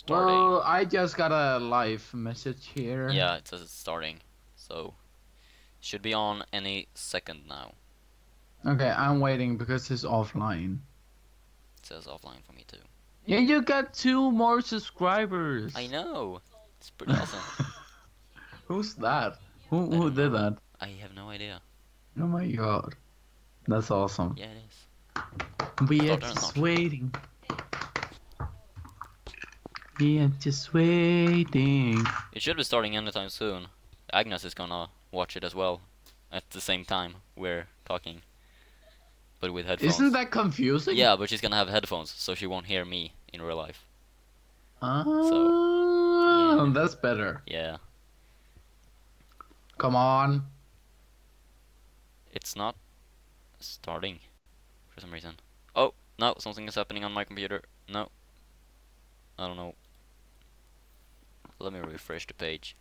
starting. Well, I just got a live message here. Yeah, it says it's starting. So, should be on any second now. Okay, I'm waiting because it's offline. It says offline for me too. Yeah, you got 2 more subscribers. I know! It's pretty awesome. Who's that? I Who don't did know. that? I have no idea. Oh my god, that's awesome. Yeah, it is. We are Start or just not? waiting. We are just waiting. It should be starting anytime soon. Agnes is gonna watch it as well. At the same time we're talking. But with headphones. Isn't that confusing? Yeah, but she's gonna have headphones, so she won't hear me in real life. Oh, yeah. that's better. Yeah. Come on. It's not starting for some reason. Oh, no, something is happening on my computer. No. I don't know. Let me refresh the page.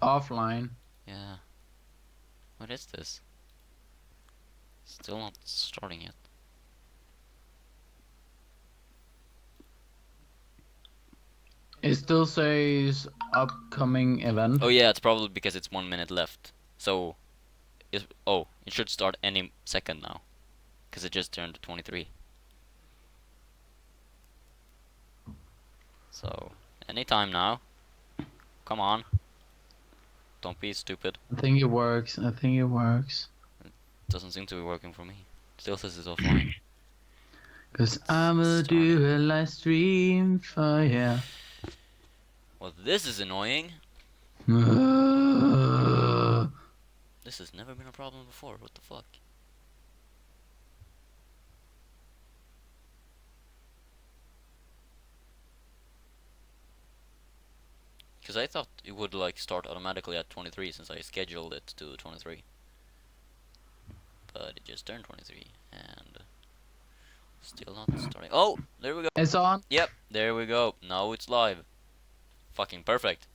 Offline. Yeah. What is this? Still not starting yet. It still says upcoming event. Oh yeah, it's probably because it's 1 minute left. So, it should start any second now. Because it just turned 23. So, anytime now. Come on. Don't be stupid. I think it works. I think it works. Doesn't seem to be working for me. Still says it's offline. Cause I'ma do a live stream for ya. Well, this is annoying. This has never been a problem before. What the fuck? Because I thought it would like start automatically at 23 since I scheduled it to 23. But it just turned 23 and still not starting. Oh, there we go. It's on. Yep, there we go. Now it's live. Fucking perfect.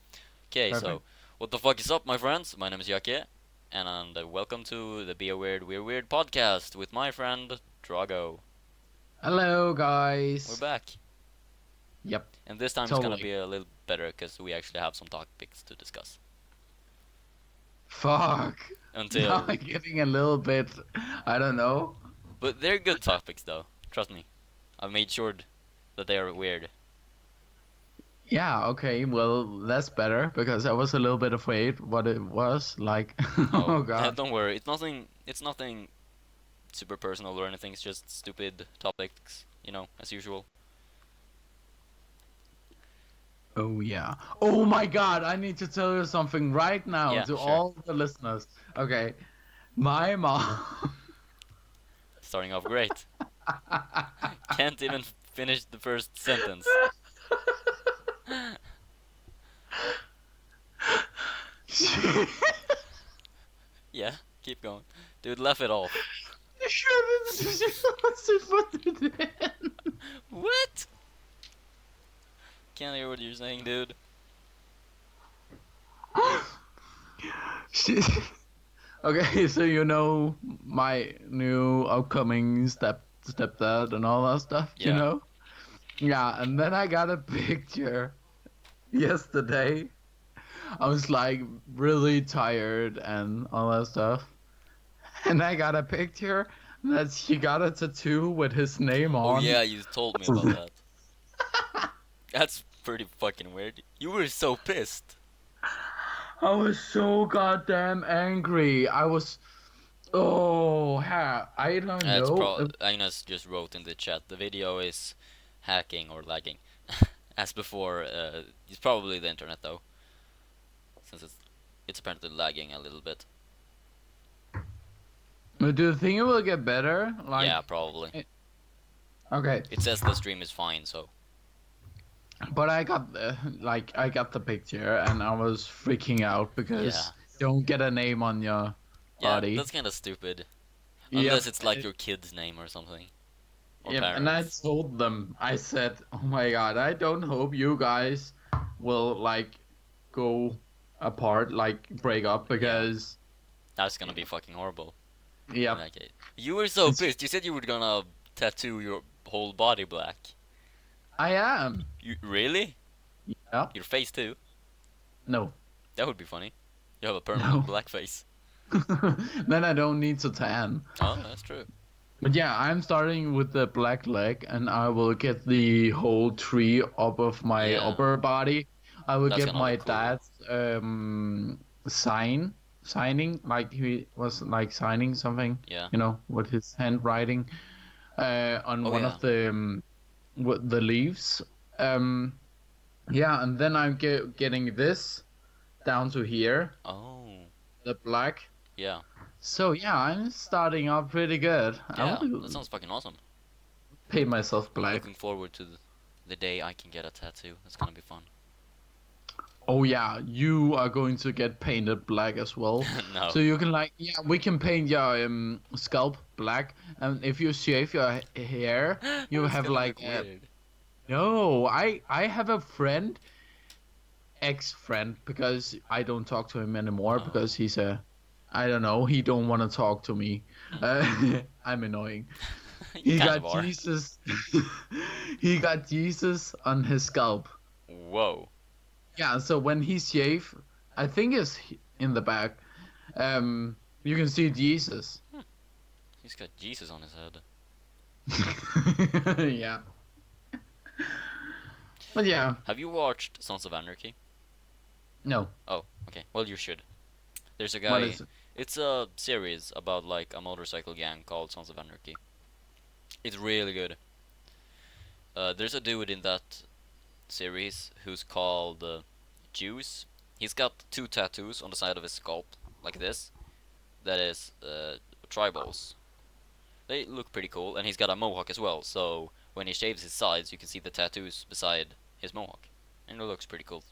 Okay, so what the fuck is up, my friends? My name is Jakke, and welcome to the B.A.W.A.W. Weird podcast with my friend Drago. Hello, guys. We're back. Yep. And this time it's gonna be a little better because we actually have some topics to discuss. Fuck. Until now I'm getting a little bit, I don't know. But they're good topics though. Trust me. I've made sure that they are weird. Yeah, okay, well, that's better because I was a little bit afraid what it was like. Oh god. Don't worry. It's nothing super personal or anything. It's just stupid topics, as usual. Oh yeah. Oh my god, I need to tell you something right now to all the listeners. Okay. My mom starting off great. Can't even finish the first sentence. Yeah, keep going. Dude, laugh it off. What? Can't hear what you're saying, dude. Okay, so you know my new upcoming stepdad and all that stuff, you know? Yeah, and then I got a picture yesterday. I was like really tired and all that stuff. And I got a picture that he got a tattoo with his name on. Oh yeah, you told me about that. That's pretty fucking weird. You were so pissed. I was so goddamn angry. I was... Oh, I don't know. Agnes just wrote in the chat, the video is hacking or lagging. As before, it's probably the internet though. Since it's apparently lagging a little bit. But do you think it will get better? Like, yeah, probably. Okay. It says the stream is fine, so. But I got the picture and I was freaking out because you don't get a name on your body. Yeah, that's kind of stupid. Unless it's like your kid's name or something. Or parents. And I told them, I said, oh my god, I don't hope you guys will like go apart, like break up, because that's gonna be fucking horrible. In Yep. that case, you were so It's, pissed. You said you were gonna tattoo your whole body black. I am. You really? Yep. Your face too? No. That would be funny. You have a permanent No. black face. Then I don't need to tan. Oh, that's true. But yeah, I'm starting with the black leg, and I will get the whole tree up of my Yeah, upper body. I will that's get gonna my look cool. dad's signing, like he was like signing something, Yeah. with his handwriting on Oh one yeah. of the leaves. Um, yeah, and then I'm getting this down to here, Oh. the black. Yeah. So yeah, I'm starting out pretty good. I Yeah. That will sounds fucking awesome. paint myself I'm black. looking forward to the day I can get a tattoo. That's gonna be fun. Oh yeah, you are going to get painted black as well. No. So you can we can paint your scalp black, and if you shave your hair, you That's have gonna like look weird. no. I have a friend, ex-friend, because I don't talk to him anymore because Oh. he's a, I don't know, he don't want to talk to me. Hmm. I'm annoying. You He kind of got are. Jesus. He got Jesus on his scalp. Whoa. Yeah, so when he shave, I think it's in the back. You can see Jesus. Hmm. He's got Jesus on his head. Yeah, but yeah, Have you watched Sons of Anarchy? no. Oh, okay. Well, you should. There's a What guy. is it? It's a series about like a motorcycle gang called Sons of Anarchy. It's really good. There's a dude in that series who's called Juice. He's got two tattoos on the side of his scalp, like this. That is tribals. They look pretty cool, and he's got a mohawk as well. So when he shaves his sides, you can see the tattoos beside his mohawk, and it looks pretty cool.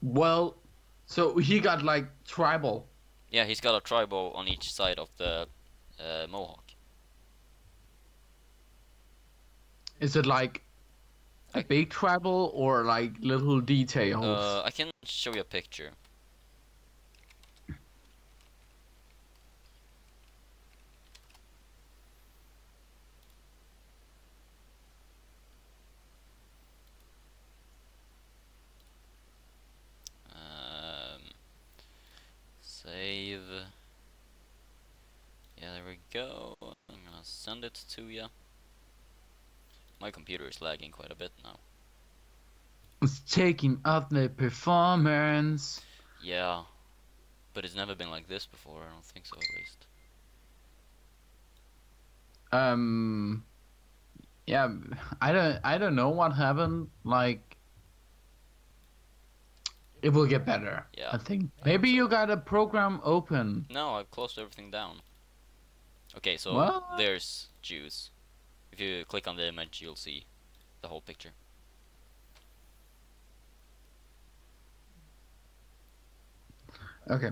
Well, so he got like tribal. Yeah, he's got a tribal on each side of the mohawk. Is it like a I big tribal or like little details? I can show you a picture. Um, Save. Yeah, there we go. I'm gonna send it to you. My computer is lagging quite a bit now. It's taking up the performance. Yeah, but it's never been like this before. I don't think so, at least. Um, yeah, I don't know what happened. Like, it will get better, Yeah, I think. I hope Maybe so. you got a program open. No, I've closed everything down. Okay, so Well, there's Juice. If you click on the image, you'll see the whole picture. okay.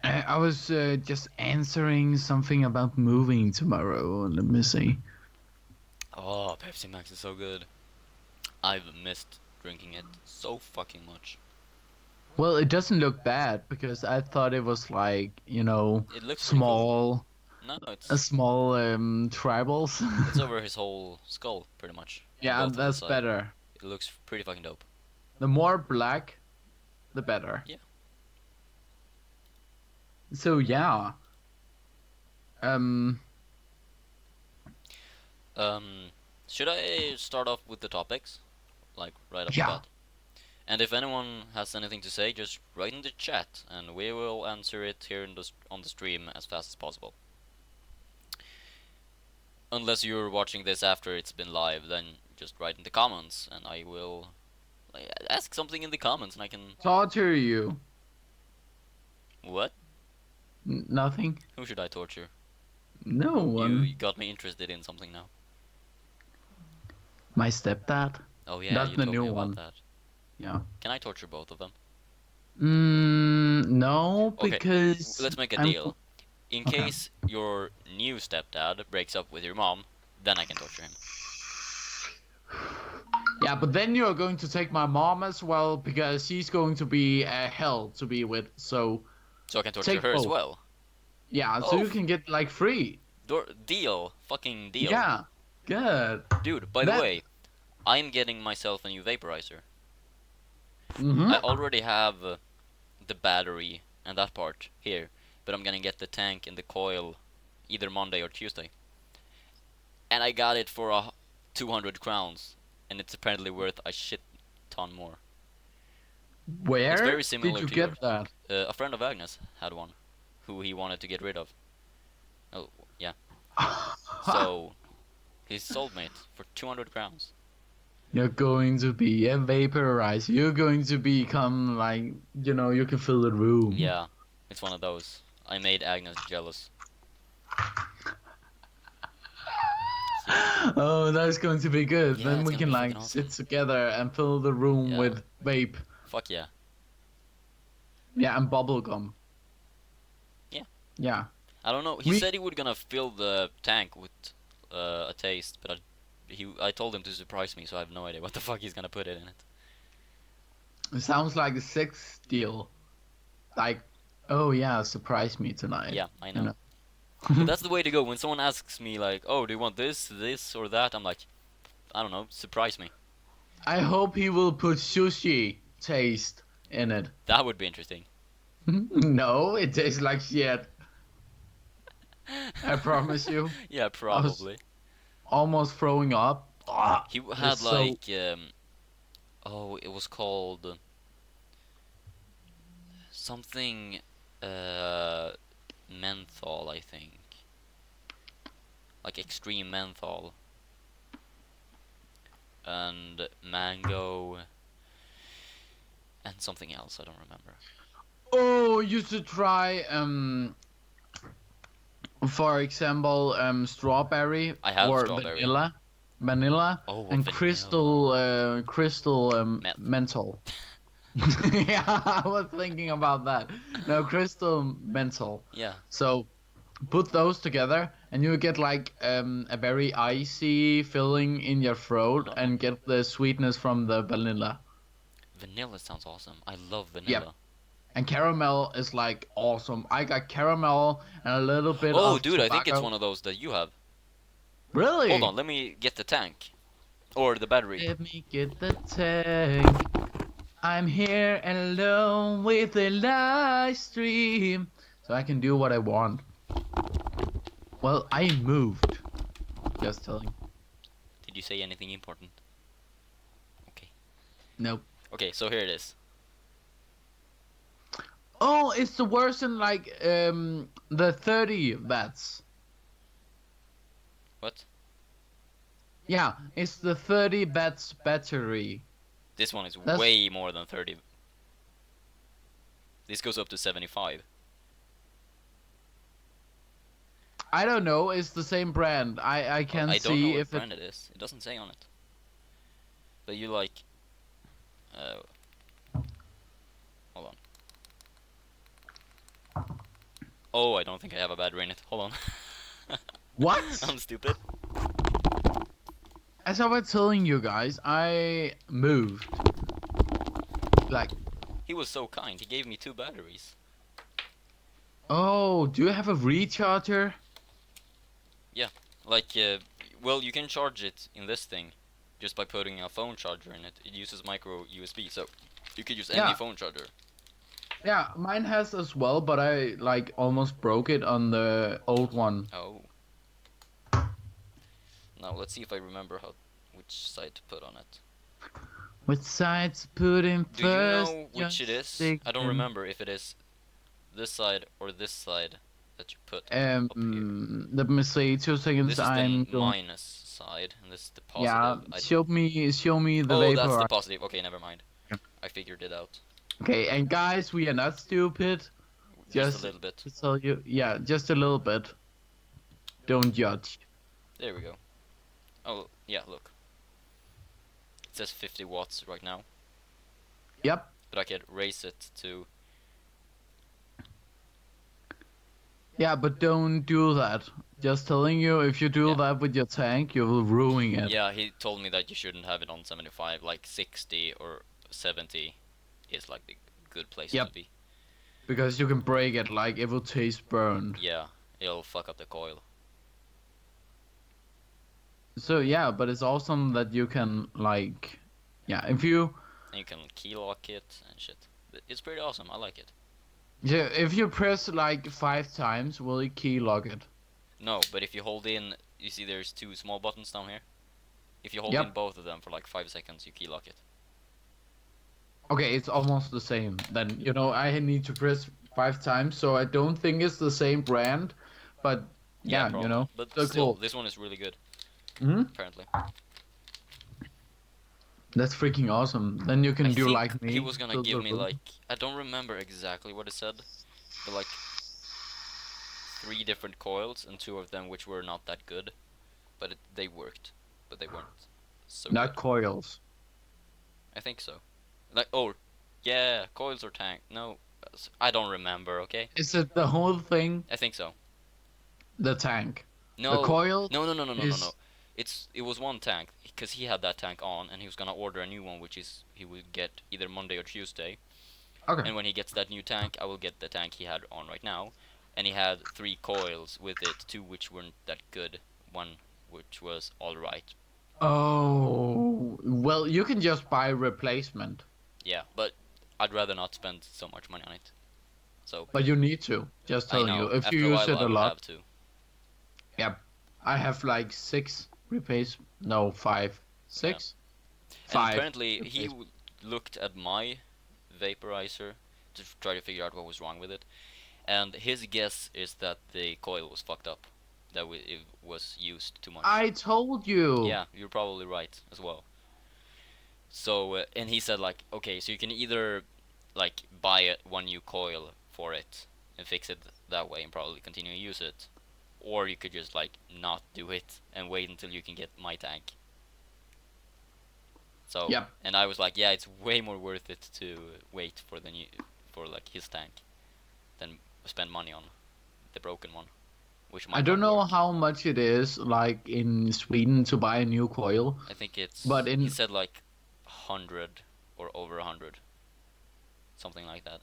I was just answering something about moving tomorrow. Let me see. Oh, Pepsi Max is so good. I've missed drinking it so fucking much. Well, it doesn't look bad because I thought it was like, It looks pretty cool. small, No, a small tribals. it's over his whole skull, pretty much, on Yeah, both of the that's side. better. It looks pretty fucking dope. The more black, the better. Yeah. So yeah. Um. Um, should I start off with the topics, like right off the Yeah. bat? And if anyone has anything to say, just write in the chat, and we will answer it here on the stream as fast as possible. Unless you're watching this after it's been live, then just write in the comments, and I will ask something in the comments, and I can. Torture you. What? Nothing. Who should I torture? No one. You got me interested in something now. My stepdad. Oh yeah, That's you the told new me about one. that. Yeah. Can I torture both of them? No, Okay, because let's make a I'm. deal. In Okay. case your new stepdad breaks up with your mom, then I can torture him. Yeah, but then you're going to take my mom as well because she's going to be a hell to be with. So So I can torture Take her as both. well. Yeah, so Oh, you can get like free. deal. Fucking deal. Yeah, good. Dude, by the That. way, I'm getting myself a new vaporizer. I Mm-hmm. already have the battery and that part here, but I'm gonna get the tank and the coil either Monday or Tuesday. And I got it for 200 crowns, and it's apparently worth a shit ton more. It's Where very did similar you to get yours. that? A friend of Agnes had one, who he wanted to get rid of. Oh, yeah. So he sold me it for 200 crowns. You're going to be a vaporizer. You're going to become like, you can fill the room. Yeah, it's one of those. I made Agnes jealous. Yeah. Oh, that's going to be good. Yeah, Then it's we gonna can be fucking like sit awesome. together and fill the room Yeah. with vape. Fuck yeah. Yeah, and bubble gum. Yeah. Yeah. I don't know. He We said he would gonna fill the tank with a taste, but I told him to surprise me, so I have no idea what the fuck he's gonna put it in it. It sounds like a sex deal. Like, oh yeah, surprise me tonight. Yeah, I You know. know. But that's the way to go. When someone asks me like, "Oh, do you want this, or that?" I'm like, I don't know. Surprise me. I hope he will put sushi taste in it. That would be interesting. No, it tastes like shit. I promise you. Yeah, I was probably. almost throwing up. Ah, He it's had so. like, oh, it was called something, uh, menthol, I think, like extreme menthol and mango and something else. I don't remember. Oh, you should try for example strawberry I have or strawberry. vanilla Oh, and vanilla. crystal Meth. menthol. Yeah, I was thinking about that. No, crystal menthol. Yeah. So put those together and you get like a very icy feeling in your throat Oh, and get the sweetness from the vanilla. vanilla sounds awesome. I love Yep. vanilla. And caramel is like awesome. I got caramel and a little bit Oh, of dude, I think it's tobacco. one of those that you have. Hold Really? on, let me get the tank or the battery. Let me get the tank. I'm here alone with the live stream. So I can do what I want. Well, I moved. Just telling. Did you say anything important? Okay. Nope. Okay, so here it is. Oh, it's the worse than like the 30 watts. What? Yeah, it's the 30 watts battery. This one is That's way more than 30. This goes up to 75. I don't know, it's the same brand. I Well, can't I don't know see what if it brand it is. It doesn't say on it. But you like, uh, hold on. Oh, I don't think I have a battery in it. Hold on. What? I'm stupid. As I was telling you guys, I moved. Like, He was so kind. He gave me 2 batteries. oh, do you have a recharger? Yeah, like, well, you can charge it in this thing just by putting a phone charger in it. It uses micro USB, so you could use any Yeah, phone charger. yeah, mine has as well, but I like almost broke it on the old one. Oh. Now let's see if I remember which side to put on it. Which side to put in Do you first? know which it Just is? I don't thinking. remember if it is this side or this side that you put up here. Let me see. 2 seconds. This is the I'm going. minus side, and this is the Yeah, positive. show me the Oh, that's the vapor. positive. Okay, never mind. I figured it out. Okay, and guys, we are not stupid. Just a Just little bit. to tell you, yeah, just a little bit. Don't judge. There we go. Oh, yeah, look. It says 50 watts right now, Yep. but I could raise it to... Yeah, but don't do that. Just telling you, if you do Yeah. that with your tank, you will ruin it. Yeah, he told me that you shouldn't have it on 75, like 60 or 70 is like the good place Yep. to be. because you can break it, like it will taste burned. Yeah, it'll fuck up the coil. So yeah, but it's awesome that you can like, yeah, if you And you can key lock it and shit. It's pretty awesome. I like it. yeah, if you press like 5 times, will it key lock it? No, but if you hold in, you see there's two small buttons down here. If you hold in Yep. both of them for like 5 seconds, you key lock it. Okay, it's almost the same. Then I need to press 5 times, so I don't think it's the same brand, but Yeah, yeah, probably. But so still, cool. this one is really good. Hmm. Apparently. That's freaking awesome. Then you I can do think like he me, was gonna build give a me room. like, I don't remember exactly what it said, but like 3 different coils and 2 of them which were not that good, but they worked, but they weren't so Not good. coils. I think so. Like, oh, yeah, coils or tank? No, I don't remember. Okay, Is it the whole thing? I think so. The tank. The No, coil no, no, no, no, no, no, no. is It was one tank because he had that tank on, and he was gonna order a new one, which is he would get either Monday or Tuesday. okay. And when he gets that new tank, I will get the tank he had on right now. And he had 3 coils with it, 2 which weren't that good, 1 which was all right. Oh, well, you can just buy replacement, Yeah, but I'd rather not spend so much money on it. So but you need to. Just I telling you, know if you after a use while it I a will lot. have to. Yep. I have like six replace. No, five. Yeah. Six? And Five. apparently he Replace. looked at my vaporizer to try to figure out what was wrong with it, and his guess is that the coil was fucked up, that it was used too much. I told you. Yeah, you're probably right as well. So and he said like, okay, so you can either like buy one new coil for it and fix it that way and probably continue to use it, or you could just like not do it and wait until you can get my tank. So, Yep. and I was like, yeah, it's way more worth it to wait for the new, for like his tank than spend money on the broken one, which I might don't not know work. how much it is like in Sweden to buy a new coil, I think but he in said like 100 or over 100, something like that.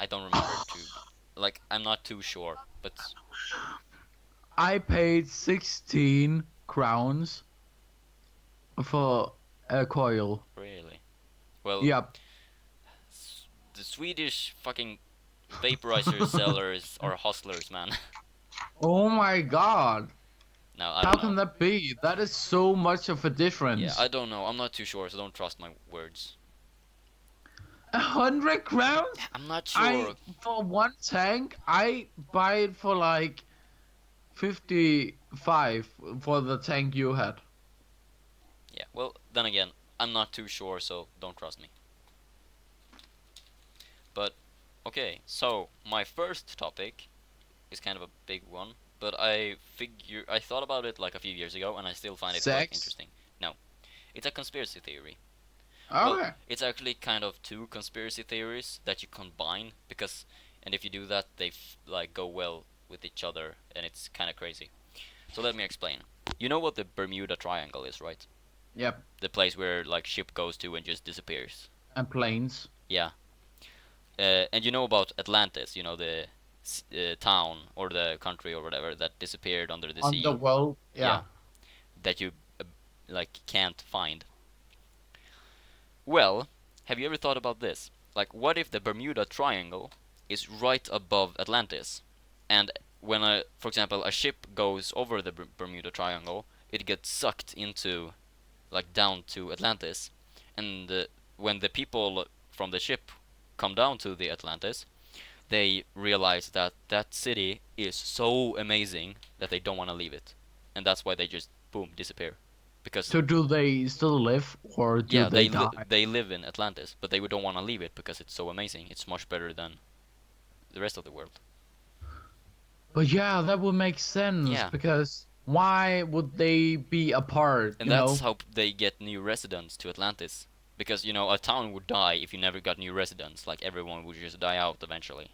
I don't remember too, like I'm not too sure, but I paid 16 crowns for a coil. really, well, Yep. the Swedish fucking vaporizer sellers are hustlers, man. Oh my god. Now I How don't can know. that be? That is so much of a Yeah, difference. I don't know. I'm not too sure, so don't trust my words. 100 crowns? I'm not I sure. for one tank, I buy it for like 55 for the tank you had. Yeah, well, then again, I'm not too sure, so don't trust me. But, okay, so my first topic is kind of a big one, but I thought about it like a few years ago, and I still find it quite Sex? interesting. No, it's a conspiracy theory. Well, Okay. it's actually kind of 2 conspiracy theories that you combine, because, and if you do that, they like go well with each other, and it's kind of crazy. So let me explain. You know what the Bermuda Triangle is, right? Yep. The place where like ship goes to and just disappears. And planes. Yeah. And you know about Atlantis, the town or the country or whatever that disappeared under the On the sea. world, Yeah, yeah. that you like can't find. Well, have you ever thought about this? Like, what if the Bermuda Triangle is right above Atlantis, and when for example, a ship goes over the Bermuda Triangle, it gets sucked into, like, down to Atlantis, and when the people from the ship come down to the Atlantis, they realize that that city is so amazing that they don't want to leave it, and that's why they just boom disappear, because So do they still live or do yeah, they die? they live in Atlantis, but they don't want to leave it because it's so amazing. It's much better than the rest of the world. But yeah, that would make sense Yeah, because why would they be apart, and that's how they get new residents to Atlantis. Because a town would die if you never got new residents. Like everyone would just die out eventually,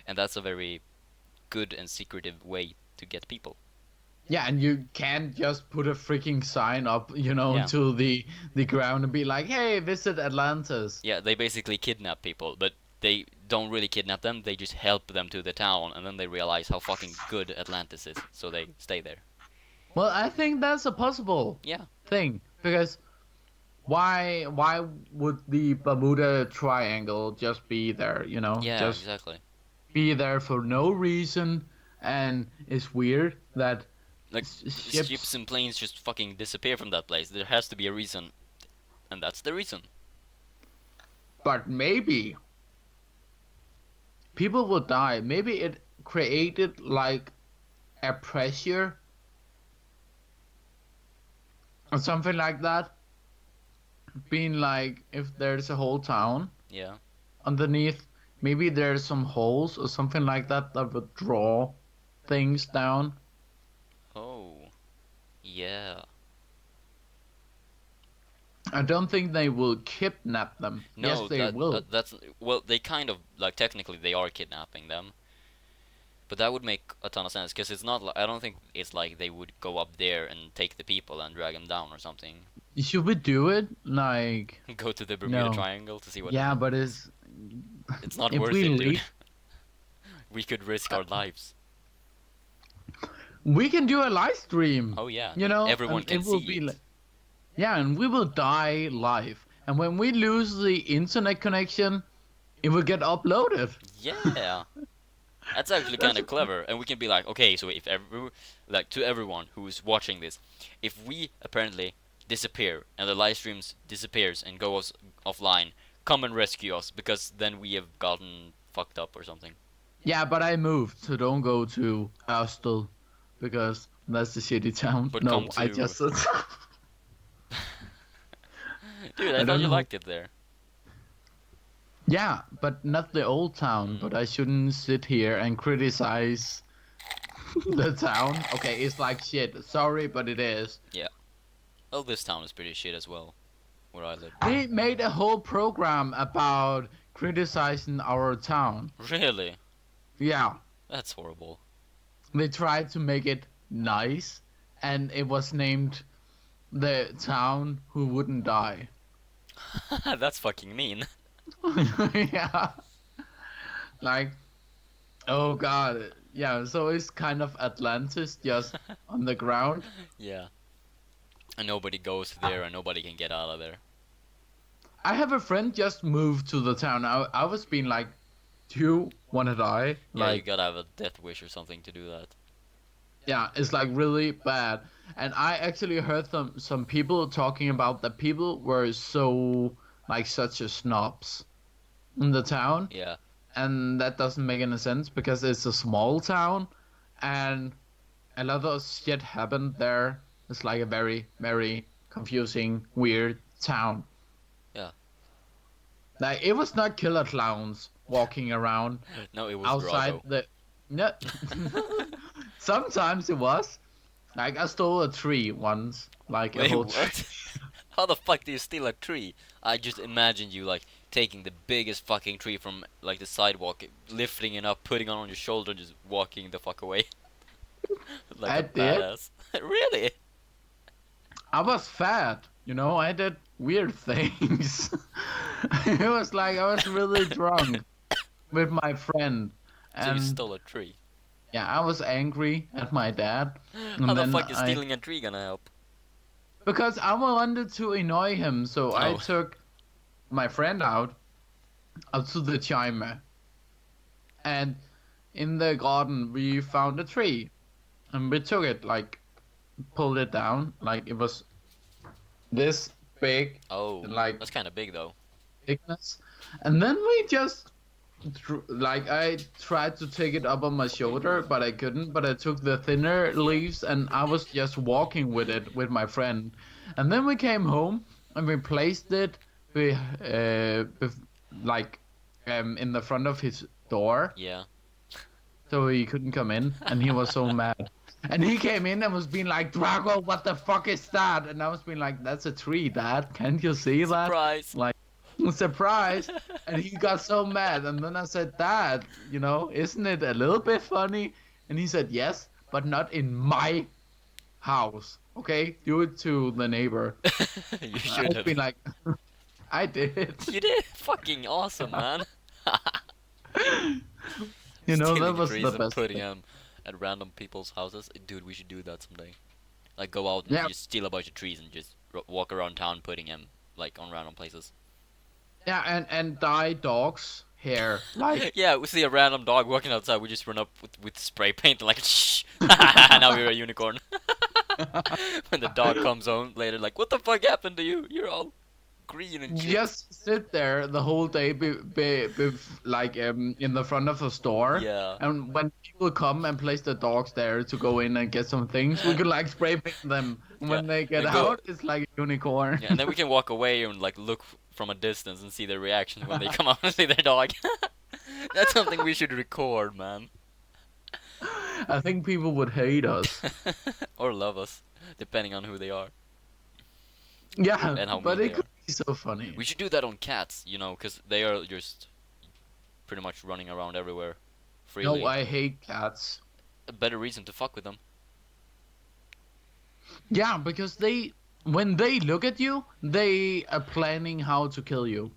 and that's a very good and secretive way to get people. Yeah, and you can't just put a freaking sign up, Yeah, to the ground and be like, "Hey, visit Atlantis." yeah. They basically kidnap people, but they don't really kidnap them. They just help them to the town, and then they realize how fucking good Atlantis is, so they stay there. Well, I think that's a possible Yeah. thing because why would the Bermuda Triangle just be there? You know, Yeah, just exactly. be there for no reason, and it's weird that Like, ships ships. and planes just fucking disappear from that place. There has to be a reason, and that's the reason. But maybe people will die. Maybe it created like a pressure or something like that. Being like, if there's a whole town Yeah. underneath, maybe there's some holes or something like that that would draw things down. Oh, yeah. I don't think they will kidnap them. Yes, No, they will. that's well, they kind of like technically they are kidnapping them, but that would make a ton of sense because it's not. I don't think it's like they would go up there and take the people and drag them down or something. Should we do it? Like, Go to the Bermuda no. Triangle to see what Yeah, but happens. It's not if worth we it, dude. leave, We could risk uh, our lives. we can do a live stream. Oh yeah, You then know, everyone and can it will see be it. like, yeah, and we will die live. And when we lose the internet connection, it will get uploaded. Yeah. That's actually kind That's of clever, and we can be like, okay, so if like to everyone who's watching this, if we apparently disappear and the live streams disappears and goes offline, come and rescue us because then we have gotten fucked up or something. yeah, but I moved, so don't go to Astle because that's the shitty town. But come No, I to, just said dude, I I thought don't you know. liked it there. Yeah, but not the old town. Mm, But I shouldn't sit here and criticize the town. Okay, it's like shit. Sorry, but it is. yeah. Well, this town is pretty shit as well, where I live. They made a whole program about criticizing our town. Really? Yeah, That's horrible. they tried to make it nice, and it was named the town who wouldn't die. That's fucking mean. Yeah, like, oh god. Yeah, so it's kind of Atlantis just on the ground. Yeah. And nobody goes there and nobody can get out of there. I have a friend just moved to the town. I was being like, do you want to die? Yeah, you Like, gotta have a death wish or something to do that. yeah, it's like really bad. And I actually heard some people talking about that people were so like such a snobs in the town, Yeah. and that doesn't make any sense because it's a small town, and a lot of shit happened there. It's like a very very confusing weird town. Yeah. Like it was not killer clowns walking around No, it was outside Drago. the. No. Sometimes it was. Like I stole a tree once, like a Wait, whole tree. what? How the fuck do you steal a tree? I just imagined you like taking the biggest fucking tree from like the sidewalk, lifting it up, putting it on your shoulder, and just walking the fuck away like I a did. badass. Really? I was fat, you know. I did weird things. It was like I was really drunk with my friend, So you and stole a tree. yeah, I was angry at my dad, How and the then fuck is I stealing a tree gonna help? because I wanted to annoy him, so I Oh. took my friend out to the chime, and in the garden we found a tree, and we took it, like pulled it down, like it was this big, Oh, like that's kind of big though. thickness, and then we just like I tried to take it up on my shoulder, but I couldn't. But I took the thinner leaves, and I was just walking with it with my friend, and then we came home and we placed it, we like in the front of his door, Yeah. so he couldn't come in, and he was so mad. And he came in and was being like, Drago, what the fuck is that? And I was being like, that's a tree, Dad. Can't you see that? Surprise. Like, surprise. And he got so mad. And then I said, Dad, you know, isn't it a little bit funny? And he said, yes, but not in my house. Okay? Do it to the neighbor. You I should was being have. like, I did. You did. Fucking awesome, man. That Stealing was the trees and best putting thing. them at random people's houses. Dude, we should do that someday. Like go out and Yeah, just steal a bunch of trees and just walk around town putting them like on random places. yeah, and dye dogs hair like. Yeah, we see a random dog walking outside. We just run up with spray paint and like, shh. Now we're a unicorn. When the dog comes home later, like, what the fuck happened to you? You're all green and shit. Just sit there the whole day, like in the front of the store, Yeah. and when people come and place the dogs there to go in and get some things, we could like spray paint them. And Yeah, when they get and go. out, it's like a unicorn. Yeah, and then we can walk away and like look from a distance and see their reactions when they come out and see their dog. That's something we should record, man. I think people would hate us. Or love us, depending on who they are Yeah, and how but mean they it are. could be so funny. We should do that on cats, because they are just pretty much running around everywhere No, freely. I hate cats. A better reason to fuck with them. Yeah, because when they look at you, they are planning how to kill you.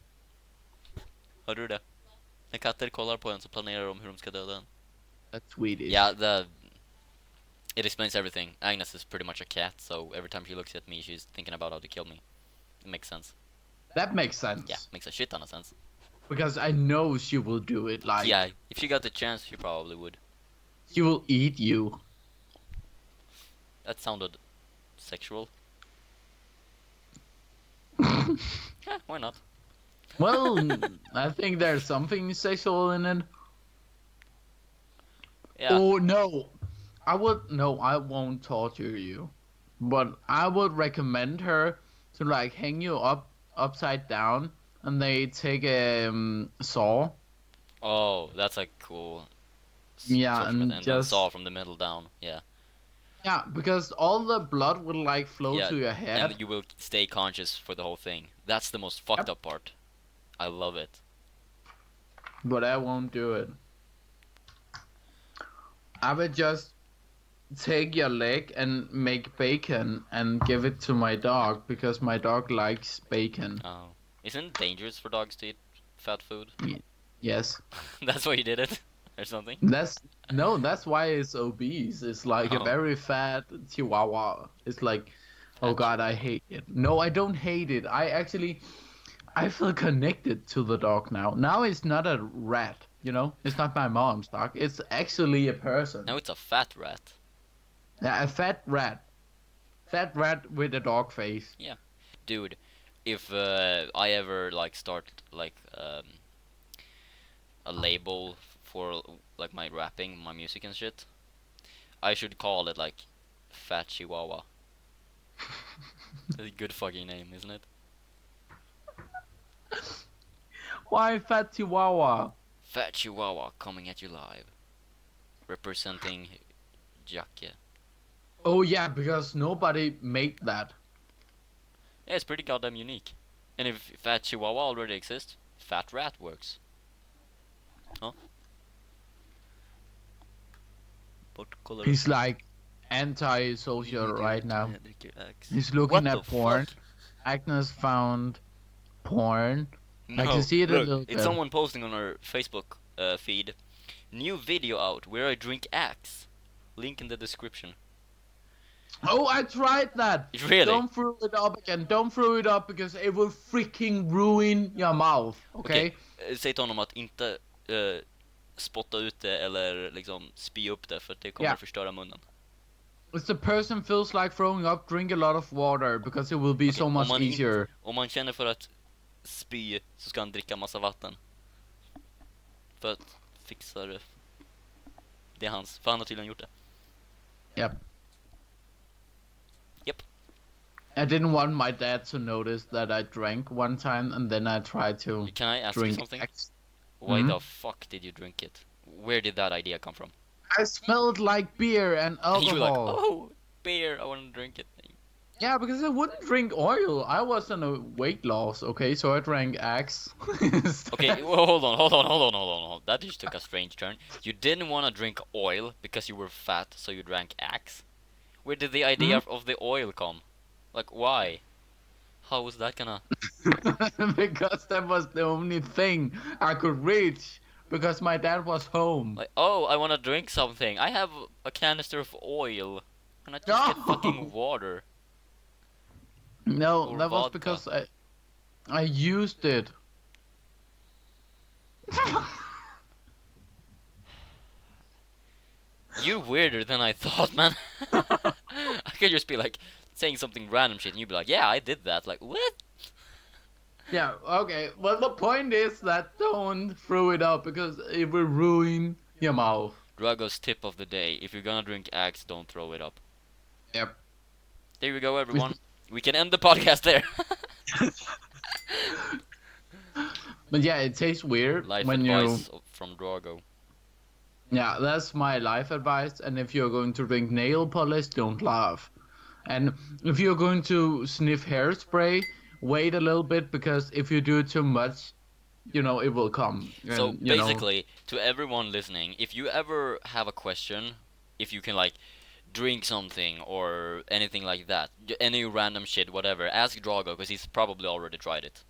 Hörde du det? När katter kollar på en så planerar de hur de ska döda en. That's Swedish. Yeah, it explains everything. Agnes is pretty much a cat, so every time she looks at me, she's thinking about how to kill me. It makes sense. That makes sense. Yeah, makes a shit ton of sense. Because I know she will do it. Like, Yeah, if she got the chance, she probably would. she will eat you. That sounded sexual. Yeah, why not? Well, I think there's something sexual in it. Yeah. Oh no, I won't torture you, but I would recommend her to like hang you upside down, and they take a saw. Oh, that's a cool Yeah, sort of method. and And then just saw from the middle down. Yeah. yeah, because all the blood will like flow Yeah, to your head. and you will stay conscious for the whole thing. That's the most fucked up part. I love it. But I won't do it. I would just take your leg and make bacon and give it to my dog because my dog likes bacon. Oh, isn't it dangerous for dogs to eat fat food? Yes. That's why you did it, or something. That's why it's obese. It's like a Oh. very fat chihuahua. It's like, oh god, I hate it. No, I don't hate it. I feel connected to the dog now. Now it's not a rat, It's not my mom's dog. It's actually a person. Now it's a fat rat. Yeah, a fat rat. Fat rat with a dog face. Yeah, dude. If I ever like start like a label for like my rapping, my music and shit, I should call it like Fat Chihuahua. That's a good fucking name, isn't it? Why fat chihuahua? Fat Chihuahua coming at you live, representing Jakke. Oh yeah, because nobody made that. Yeah, it's pretty goddamn unique. And if Fat Chihuahua already exists, Fat Rat works. Huh? But color. He's like anti-social right now. He's What looking the at porn. fuck? Agnes found porn. I No, can see it a look, little it's bit. someone posting on our Facebook feed. New video out where I drink Axe. Link in the description. Oh, I tried that. Really? Don't throw it up again. Don't throw it up because it will freaking ruin your mouth. Okay? Säg till honom att inte spotta ut det eller liksom spy upp det för att det kommer förstöra munnen. If the person feels like throwing up, drink a lot of water because it will be so much easier. Om man känner för att spy så ska han dricka massa vatten. För att fixa det. Det är hans. För han har tydligen gjort det. Yep. Yep. I didn't want my dad to notice that I drank one time and then I tried to Can I ask you drink something? X. Why the fuck did you drink it? Where did that idea come from? I smelled like beer and You were like, alcohol. oh, beer, I want to drink it. Yeah, because I wouldn't drink oil. I was on a weight loss, okay, so I drank Axe. Okay, well, hold on. That just took a strange turn. You didn't want to drink oil because you were fat, so you drank Axe. Where did the idea of the oil come? Like, why? How was that gonna... Because that was the only thing I could reach because my dad was home. Like, oh, I want to drink something. I have a canister of oil. Can I just get fucking No, water no, or that was vodka? because I used it. You're weirder than I thought, man. I could just be like saying something random shit, and you'd be like, "Yeah, I did that." Like, what? Yeah, okay. Well, the point is that don't throw it up because it will ruin your mouth. Drago's tip of the day: if you're gonna drink Axe, don't throw it up. Yep. There we go, everyone. We can end the podcast there. But yeah, it tastes weird Life when you. advice from Drago. Yeah, that's my life advice. And if you're going to drink nail polish, don't laugh. And if you're going to sniff hairspray, wait a little bit because if you do too much, it will come. So And. basically, to everyone listening, if you ever have a question, if you can like drink something or anything like that, any random shit, whatever, ask Drago because he's probably already tried it.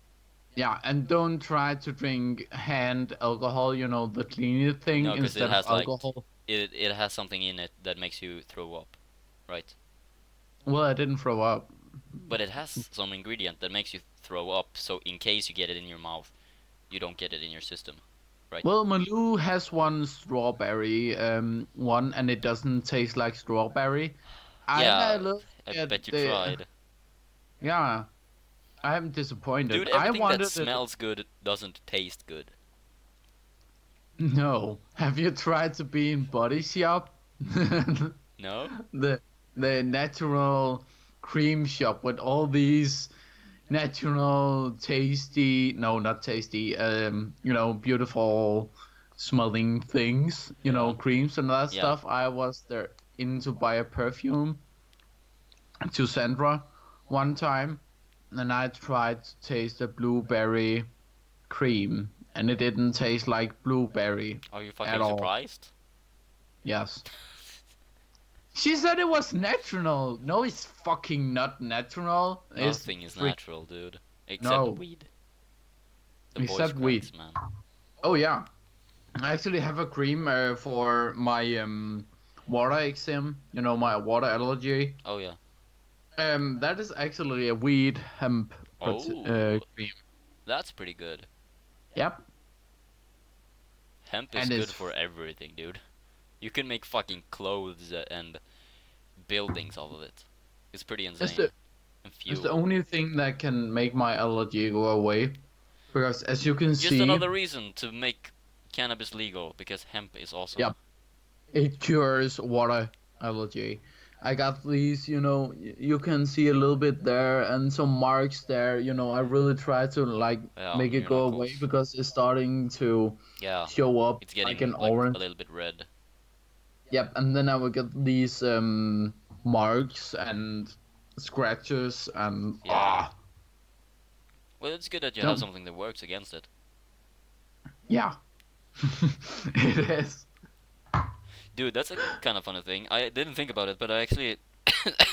Yeah, and don't try to drink hand alcohol, the cleaner thing, No, because it instead of has like alcohol. it has something in it that makes you throw up, right? Well, I didn't throw up. But it has some ingredient that makes you throw up, so in case you get it in your mouth, you don't get it in your system, right? Well, Malou has one strawberry one, and it doesn't taste like strawberry. I had Yeah, a look I at bet you the. tried. Yeah, I am disappointed. Dude, I everything that wanted it. smells good doesn't taste good. No. Have you tried to be in Body Shop? No? the the natural cream shop with all these natural tasty, no, not tasty, beautiful smelling things, Yeah. creams and that Yeah. stuff. I was there in to buy a perfume to Sandra one time, and I tried to taste the blueberry cream, and it didn't taste like blueberry Are you at fucking all. surprised? Yes. She said it was natural. No, it's fucking not natural. It's Nothing is freak. natural, dude. Except No, weed. The voice except weed. cracks, man. Oh yeah, I actually have a cream for my water eczema. My water allergy. Oh, yeah. That is actually a weed hemp Oh, cream. that's pretty good. Yep, Hemp is and good for everything, dude. You can make fucking clothes and buildings off of it. It's pretty it's insane. the And it's the fuel. only thing that can make my allergy go away. Because as you can Just see, another reason to make cannabis legal, because hemp is awesome. yep, it cures water allergy. I got these, you can see a little bit there and some marks there. I really try to like Yeah, make on it your go away knuckles. because it's starting to Yeah, show up it's like an getting like a orange. little bit red. Yep, and then I will get these marks and scratches and Yeah. Well, it's good that you have no, something that works against it. yeah, it is. Dude, that's a kind of funny thing. I didn't think about it, but I actually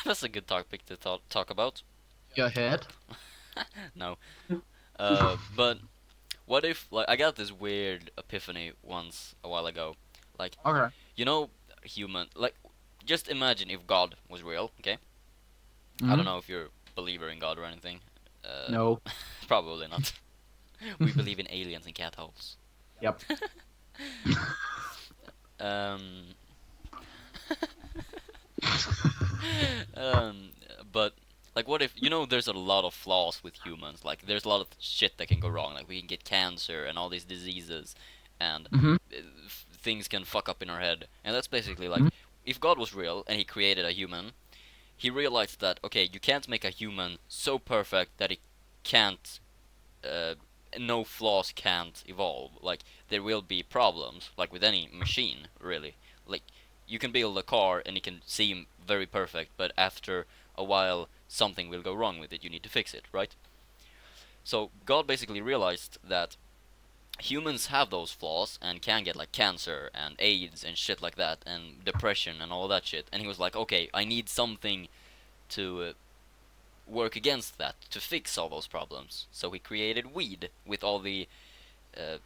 that's a good topic to talk about. Your head. No. But what if like I got this weird epiphany once a while ago. Like, Okay. you know, human like just imagine if God was real, okay? I don't Hmm. know if you're a believer in God or anything. Uh No. probably not. We believe in aliens and cat holes. Yep. Um um, but like, what if there's a lot of flaws with humans? Like, there's a lot of shit that can go wrong. Like, we can get cancer and all these diseases, and Hmm. things can fuck up in our head. And that's basically like, if God was real and he created a human, he realized that okay, you can't make a human so perfect that it can't, uh, no flaws can't evolve. Like, there will be problems, like with any machine, really. Like, you can build a car and it can seem very perfect, but after a while, something will go wrong with it. You need to fix it, right? So God basically realized that humans have those flaws and can get like cancer and AIDS and shit like that, and depression and all that shit. And he was like, okay, I need something to work against that, to fix all those problems. So he created weed with all the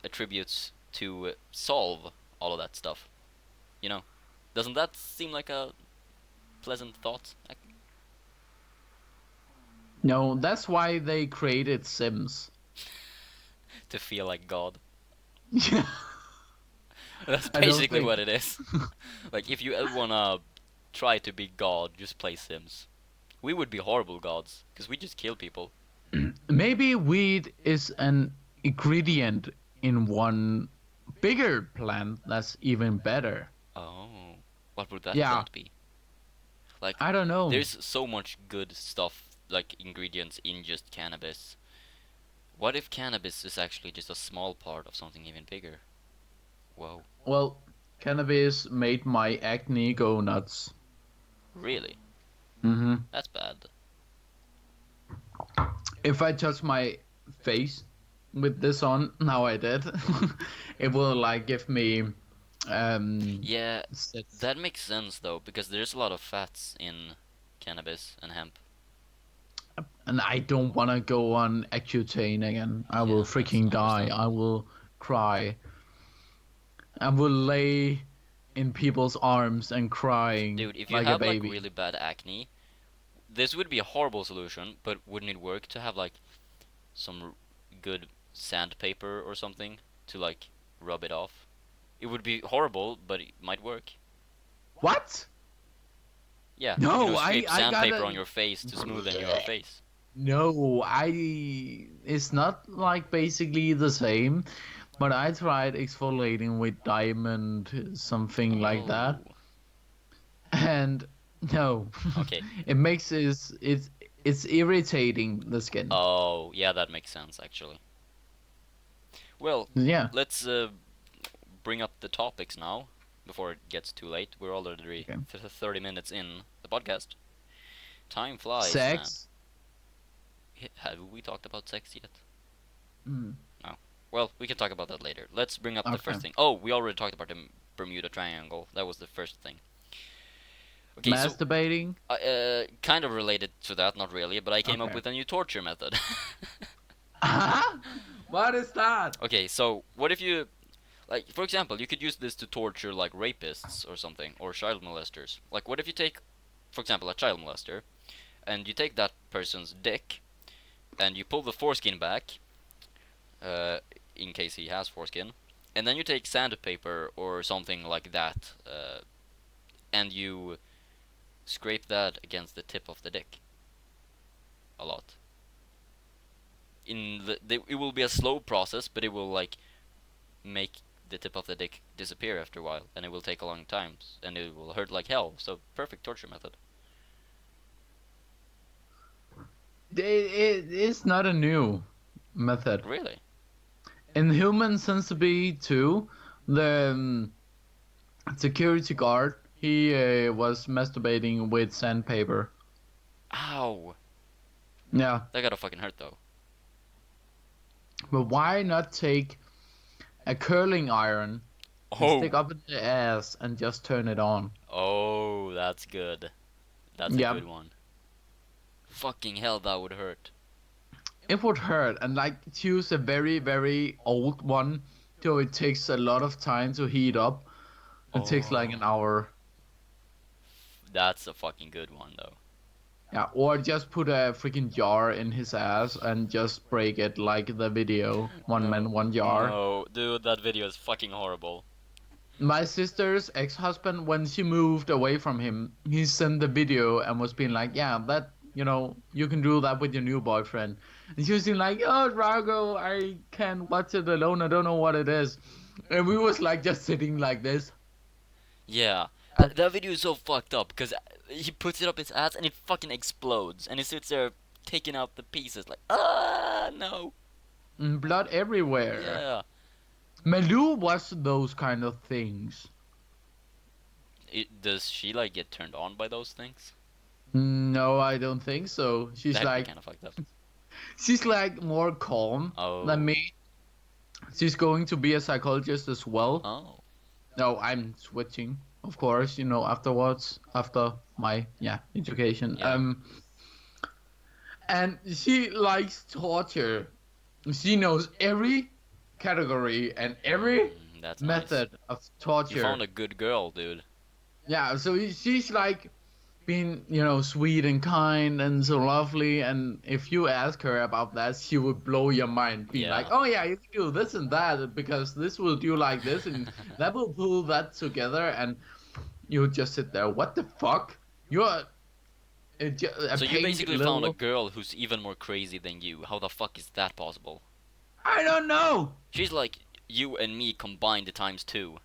attributes to solve all of that stuff. You know, doesn't that seem like a pleasant thought? No, that's why they created Sims. To feel like God. Yeah, That's I don't basically think. what it is. Like, if you ever wanna try to be God, just play Sims. We would be horrible gods, because we just kill people. Maybe weed is an ingredient in one bigger plant that's even better. Oh, what would that Yeah, plant be? Like, I don't know. there's so much good stuff, like ingredients in just cannabis. What if cannabis is actually just a small part of something even bigger? Whoa. Well, cannabis made my acne go nuts. Really? Hmm. That's bad. If I touch my face with this on, now I did, it will like give me Yeah, sets. that makes sense though, because there's a lot of fats in cannabis and hemp. And I don't want to go on Accutane again. I will Yeah, that's freaking die. I understandable. will cry. I will lay in people's arms and crying Dude, if you like a have like baby. really bad acne, this would be a horrible solution, but wouldn't it work to have like some good sandpaper or something to like rub it off? It would be horrible, but it might work. What? Yeah, No, scrape I sandpaper gotta. on your face to smoothen your face. No, I. It's not like basically the same, but I tried exfoliating with diamond, something like that, Oh, and no, okay. it makes it's irritating the skin. Oh, yeah, that makes sense actually. Well, Yeah. let's bring up the topics now before it gets too late. We're already Okay. 30 minutes in the podcast. Time flies, man. Sex. Have we talked about sex yet? Mm, No. Well, we can talk about that later. Let's bring up the okay. first thing. Oh, we already talked about the Bermuda Triangle. That was the first thing. Okay, so Masturbating. kind of related to that, not really, but I came up Okay. with a new torture method. What is that? Okay, so what if you, like, for example, you could use this to torture like rapists or something, or child molesters. Like, what if you take, for example, a child molester, and you take that person's dick, and you pull the foreskin back, uh, in case he has foreskin, and then you take sandpaper or something like that, and you scrape that against the tip of the dick a lot. It will be a slow process, but it will like make the tip of the dick disappear after a while, and it will take a long time, and it will hurt like hell. So perfect torture method. It is not a new method. Really? In Human Centipede 2, the security guard he was masturbating with sandpaper. Ow! Yeah, That gotta fucking hurt though. but why not take a curling iron and stick Oh, up in the ass and just turn it on? oh, that's good. That's a Yeah, good one. Fucking hell, that would hurt. it would hurt, and like choose a very very old one, so it takes a lot of time to heat up. It takes like an Oh, hour. that's a fucking good one though. Yeah, or just put a freaking jar in his ass and just break it like the video. One No, man, one jar. no, dude, that video is fucking horrible. My sister's ex-husband, when she moved away from him, he sent the video and was being like, "Yeah, that you can do that with your new boyfriend." And she was being like, "Oh, Drago, I can't watch it alone. I don't know what it is." And we was like just sitting like this. Yeah, that video is so fucked up because he puts it up his ass and it fucking explodes, and he sits there taking out the pieces like, ah, no. Blood everywhere. Yeah. Malou was those kind of things. Does she like get turned on by those things? No, I don't think so. That'd be kind of fucked up. She's like more calm than Oh. me. She's going to be a psychologist as well. Oh. No, I'm switching, of course, afterwards, after my education. Yeah. And she likes torture. She knows every category and every That's nice. method of You found torture. a good girl, dude. Yeah, so she's like being, sweet and kind and so lovely. And if you ask her about that, she would blow your mind, being like, Yeah. "Oh yeah, you can do this and that because this will do like this and that will pull that together." And you just sit there. What the fuck? You're a So you painted basically found a little. girl who's even more crazy than you. How the fuck is that possible? I don't know. She's like you and me combined times two.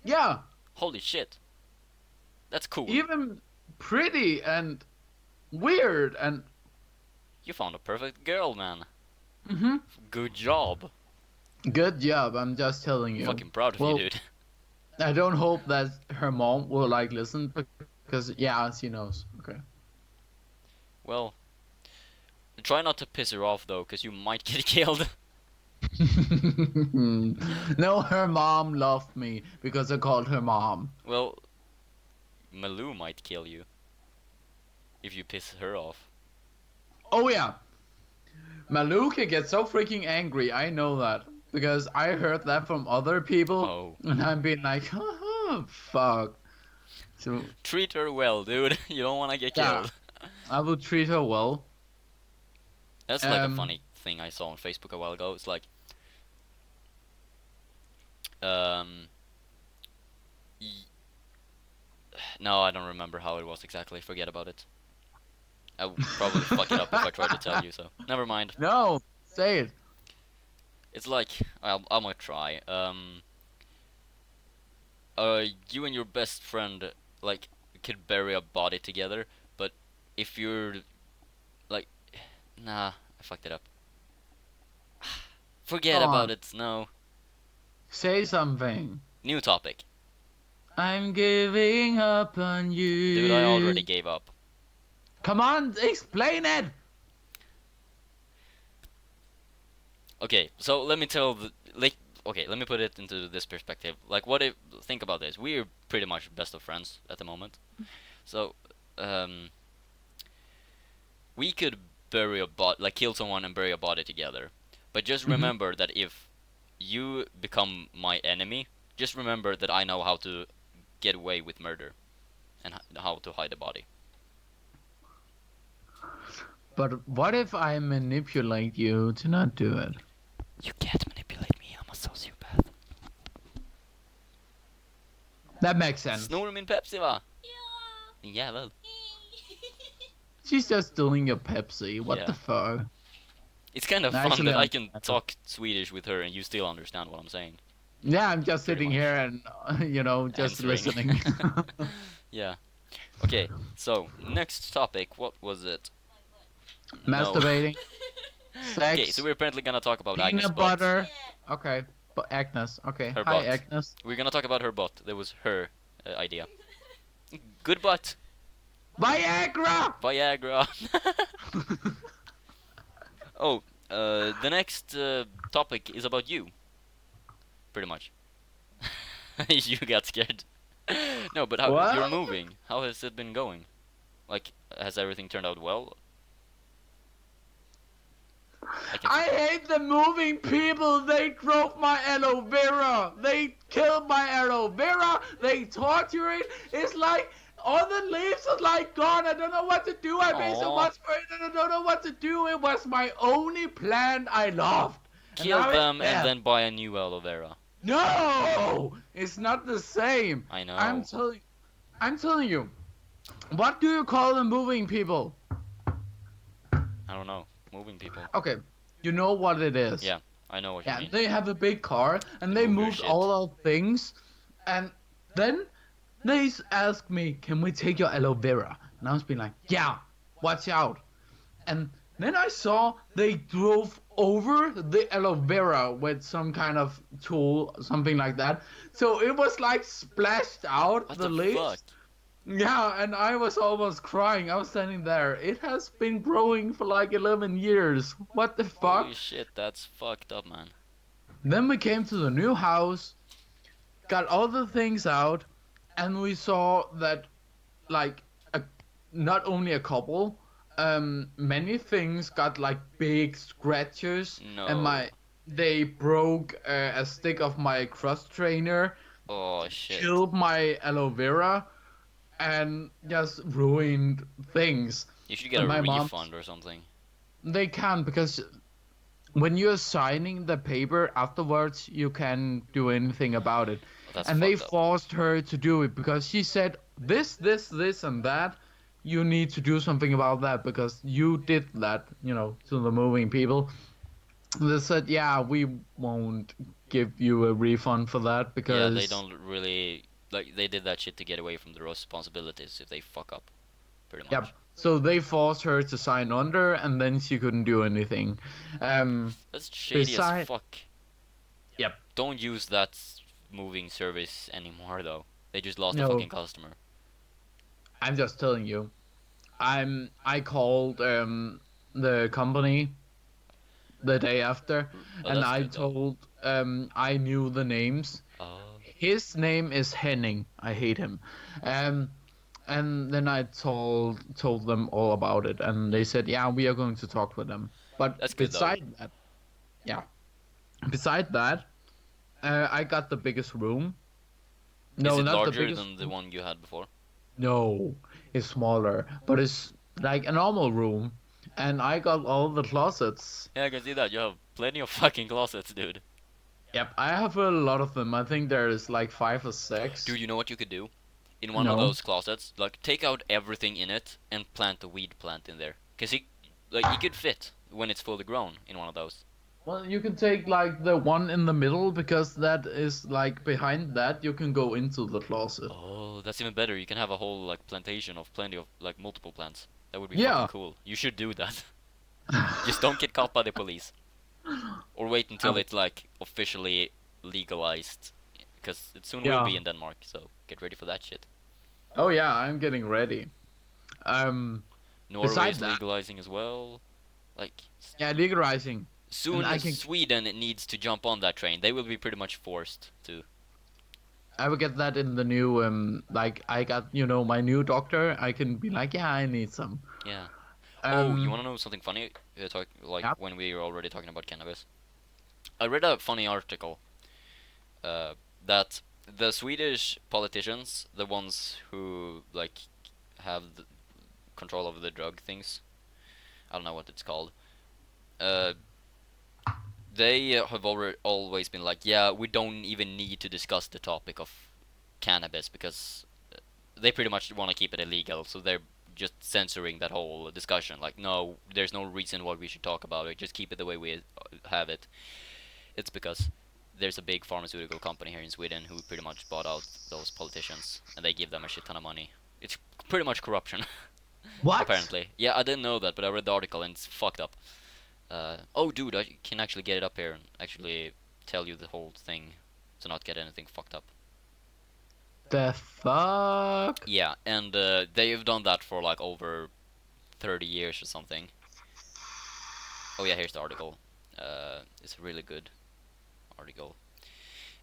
Yeah, Holy shit. That's cool. even pretty and weird and. You found a perfect girl, man. Hmm. Good job. Good job. I'm just telling I'm you. fucking proud of you, Well, dude. I don't hope that her mom will like listen because yeah, she knows. Okay. Well, try not to piss her off though, cause you might get killed. No, her mom loved me because I called her mom. Well, Malou might kill you if you piss her off. Oh yeah, Malou can get so freaking angry. I know that because I heard that from other people, Oh. and I'm being like, oh, fuck. So Treat her well, dude. You don't wanna get yeah, killed. I will treat her well. That's like a Um, funny thing I saw on Facebook a while ago. It's like, um, y- no, I don't remember how it was exactly. Forget about it. I would probably fuck it up if I tried to tell you, so never mind. no, say it. It's like, I'm gonna try. You and your best friend like could bury a body together, but if you're like, nah, I fucked it up. Forget Go about on, it. No, say something. new topic, I'm giving up on dude. I already you. gave up. Come on, explain it. Okay, so let me tell the like. Okay, let me put it into this perspective. Like, what if? Think about this. We're pretty much best of friends at the moment. So, um, we could bury a body, like kill someone and bury a body together. But just Hmm. remember that if you become my enemy, just remember that I know how to get away with murder and how to hide a body. But what if I manipulate you to not do it? You can't manipulate me. I'm a sociopath. That makes sense. Snor min Pepsi va? Jävel. She's just stealing your Pepsi. What Yeah. the fuck? It's kind of fun Actually, that I can talk Swedish with her and you still understand what I'm saying. yeah, I'm just Pretty sitting much. here and just Answering. listening. Yeah. Okay, so next topic, what was it? No. Masturbating, Okay, so sex, we're apparently gonna talk about Agnes' peanut butt. butter. Okay, but Agnes. Okay, Her hi butt. Agnes. We're gonna talk about her butt. That was her idea. Good butt. Viagra. Viagra. Oh, the next topic is about you. Pretty much. You got scared. No, but how you're What? moving? How has it been going? Like, has everything turned out well? I can. I hate the moving people. They drove my aloe vera. They killed my aloe vera. They torture it. It's like all the leaves are like gone. I don't know what to do. I paid so Aw. much for it and I don't know what to do. It was my only plant I loved. And Kill now it's them and dead. then buy a new aloe vera. No! It's not the same. I I'm know. telling I'm telling you. What do you call the moving people? I don't know. Moving people. Okay, you know what it is. Yeah, I know what you Yeah, mean. they have a big car and They they move your moved shit. all our things. And then they asked me, "Can we take your aloe vera?" And I was being like, "Yeah, watch out." And then I saw they drove over the aloe vera with some kind of tool, something like that. So it was like splashed out What the the fuck? leaves. Yeah, and I was almost crying. I was standing there. It has been growing for like 11 years. What the Holy fuck? shit, that's fucked up, man. Then we came to the new house, got all the things out, and we saw that like a, not only a couple, many things got like big scratches, and No. they broke a stick of my cross trainer, Oh shit. killed my aloe vera, and just ruined things. You should get And a my mom, refund or something. they can, because when you're signing the paper afterwards, you can do anything about it. Oh, that's And they fucked up. forced her to do it because she said, this, and that. You need to do something about that because you did that, to the moving people. They said, yeah, we won't give you a refund for that Yeah, they because, don't really like they did that shit to get away from the responsibilities if they fuck up, pretty yeah. much. So they forced her to sign under, and then she couldn't do anything. That's shady as Beside, fuck. yep. Don't use that moving service anymore though. They just lost a fucking No, customer. I'm just telling you. I called the company the day after, Oh, and that's I good though. told I knew the names. Oh, His name is Henning. I hate him. Um, and then I told them all about it, and they mm, said, yeah, we are going to talk with them. But that's good though. beside that, yeah, beside that, I got the biggest room. Is No, it not the larger biggest than the room. one you had before? No, it's smaller, but it's like a normal room. And I got all the closets. Yeah, I can see that. You have plenty of fucking closets, dude. Yep, I have a lot of them. I think there is like five or Dude, six. you know what you could do? In one of No. those closets, like take out everything in it and plant a weed plant in there. Cause it could fit when it's fully grown in one of those. Well, you can take like the one in the middle because that is like behind that you can go into the closet. Oh, that's even better. You can have a whole like plantation of plenty of like multiple plants. That would be fucking Yeah. cool. You should do that. Just don't get caught by the police, or wait until I- it's like officially legalized, because it soon will yeah. be in Denmark. So get ready for that shit. Oh yeah, I'm getting ready. Um, Norway Beside is that, legalizing as well. Like yeah, legalizing, and soon, I can Sweden needs to jump on that train. They will be pretty much forced to. I will get that in the new like I got my new doctor. I can be like, yeah, I need some. Yeah. Oh, you Um, wanna know something funny? Like yeah. when we were already talking about cannabis. I read a funny article uh, that the Swedish politicians, the ones who like have the control over the drug things, I don't know what it's called. Uh, they have always been like, yeah, we don't even need to discuss the topic of cannabis because they pretty much want to keep it illegal, so they're just censoring that whole discussion. Like, no, there's no reason why we should talk about it. Just keep it the way we have it. It's because there's a big pharmaceutical company here in Sweden who pretty much bought out those politicians, and they give them a shit ton of money. It's pretty much corruption, What? apparently. Yeah, I didn't know that, but I read the article and it's fucked up. Oh, dude, I can actually get it up here and actually tell you the whole thing to not get anything fucked up. The fuck? Yeah, and they've done that for like over 30 years or something. Oh yeah, here's the article. It's a really good article.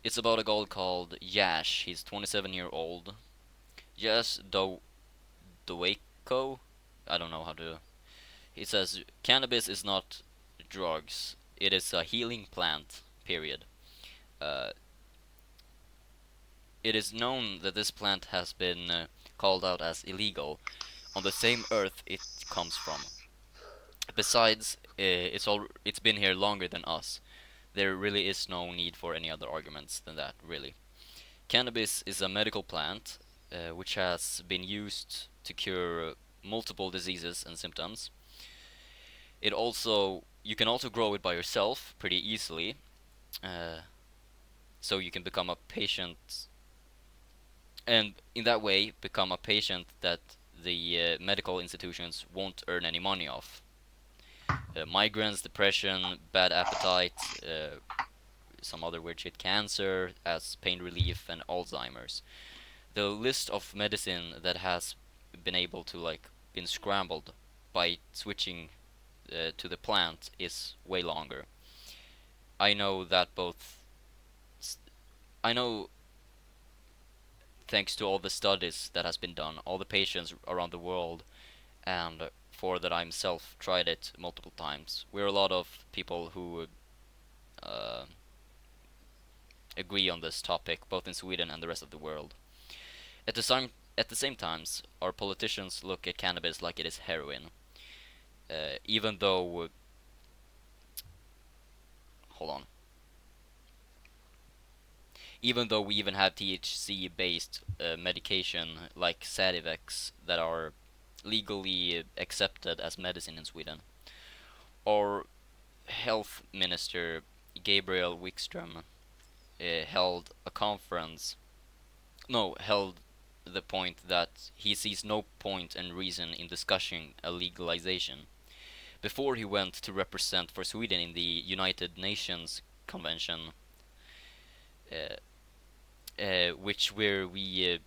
It's about a guy called Yash. He's 27-year old. Yes, Doeko. I don't know how to. He says cannabis is not drugs. It is a healing plant. Period. Uh, it is known that this plant has been called out as illegal on the same earth it comes from. Besides, it's been here longer than us. There really is no need for any other arguments than that, really. Cannabis is a medical plant which has been used to cure multiple diseases and symptoms. You can also grow it by yourself pretty easily, uh, so you can become a patient, and in that way become a patient that the medical institutions won't earn any money off. Migraines, depression, bad appetite, some other weird shit, cancer as pain relief, and Alzheimer's. The list of medicine that has been able to like been scrambled by switching to the plant is way longer. I know that both. I know, thanks to all the studies that has been done, all the patients around the world, and for that I myself tried it multiple times. We're a lot of people who uh, agree on this topic, both in Sweden and the rest of the world. At the same times, our politicians look at cannabis like it is heroin, even though hold on, even though we even have THC-based medication like Sativex that are legally accepted as medicine in Sweden. Our health minister Gabriel Wikström held a conference. No, held the point that he sees no point and reason in discussing a legalization before he went to represent for Sweden in the United Nations Convention, uh, which where we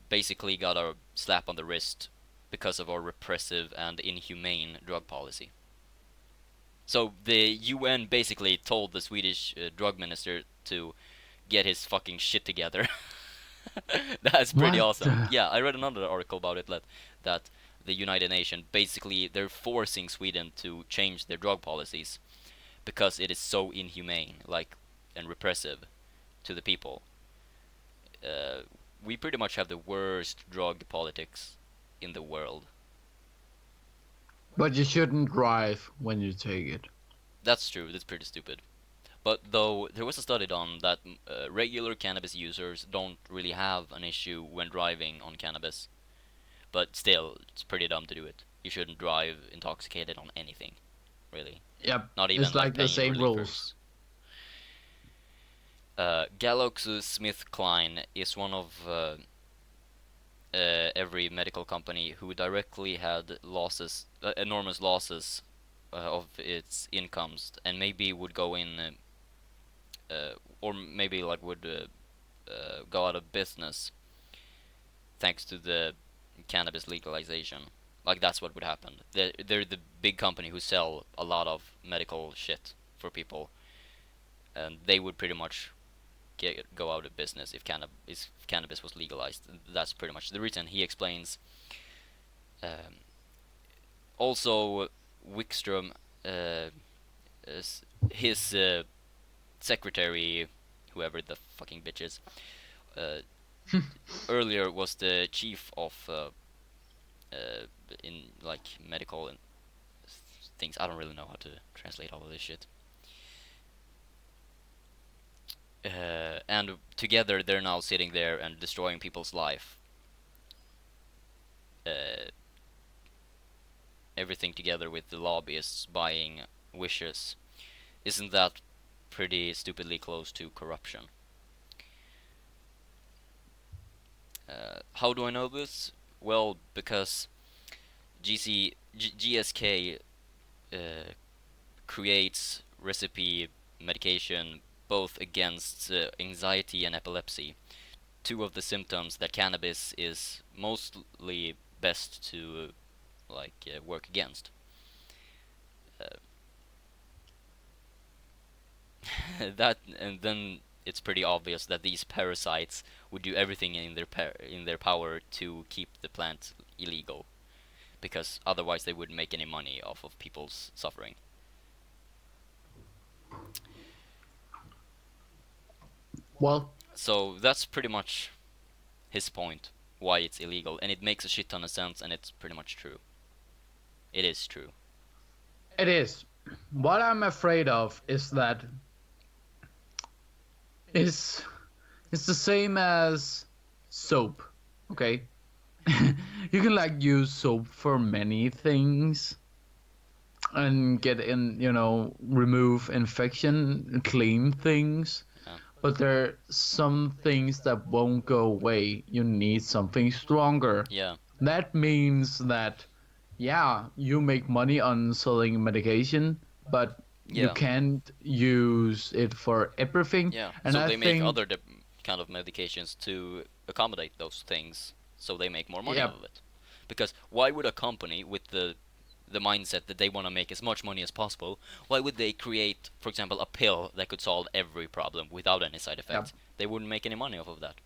basically got a slap on the wrist because of our repressive and inhumane drug policy. So the UN basically told the Swedish drug minister to get his fucking shit together. That's pretty What awesome. the? Yeah, I read another article about it that the United Nations basically they're forcing Sweden to change their drug policies because it is so inhumane, like and repressive to the people. Uh, we pretty much have the worst drug politics in the world. But you shouldn't drive when you take it. That's true. That's pretty stupid. But though there was a study done that regular cannabis users don't really have an issue when driving on cannabis, but still, it's pretty dumb to do it. You shouldn't drive intoxicated on anything, really. Yep, Not even it's like like the pain same rules. relievers. GlaxoSmithKline is one of every medical company who directly had losses, enormous losses of its incomes, and maybe would go in, or maybe like would go out of business thanks to the cannabis legalization. Like that's what would happen. They're the big company who sell a lot of medical shit for people, and they would pretty much go out of business if cannabis was legalized. That's pretty much the reason. He explains. Um, Also, Wickstrom, uh, his secretary, whoever the fucking bitch is, uh, earlier was the chief of in like medical and things. I don't really know how to translate all of this shit. And together they're now sitting there and destroying people's life. Uh, Everything together with the lobbyists buying wishes. Isn't that pretty stupidly close to corruption? How do I know this? Well, because GSK uh, creates recipe medication both against anxiety and epilepsy, two of the symptoms that cannabis is mostly best to work against. Uh, that and then it's pretty obvious that these parasites would do everything in their power to keep the plant illegal, because otherwise they wouldn't make any money off of people's suffering. Well, So that's pretty much his point why it's illegal, and it makes a shit ton of sense, and it's pretty much true. It is true. it is. What I'm afraid of is that is it's the same as soap. Okay, you can like use soap for many things and get in, remove infection, clean things. Yeah. But there are some things that won't go away. You need something stronger. Yeah. That means that, yeah, you make money on selling medication, but you Yeah. can't use it for everything. Yeah. And So I they make think, other kind of medications to accommodate those things, so they make more money yeah, out of it. Because why would a company with the mindset that they want to make as much money as possible, why would they create, for example, a pill that could solve every problem without any side yeah, effects? They wouldn't make any money off of that.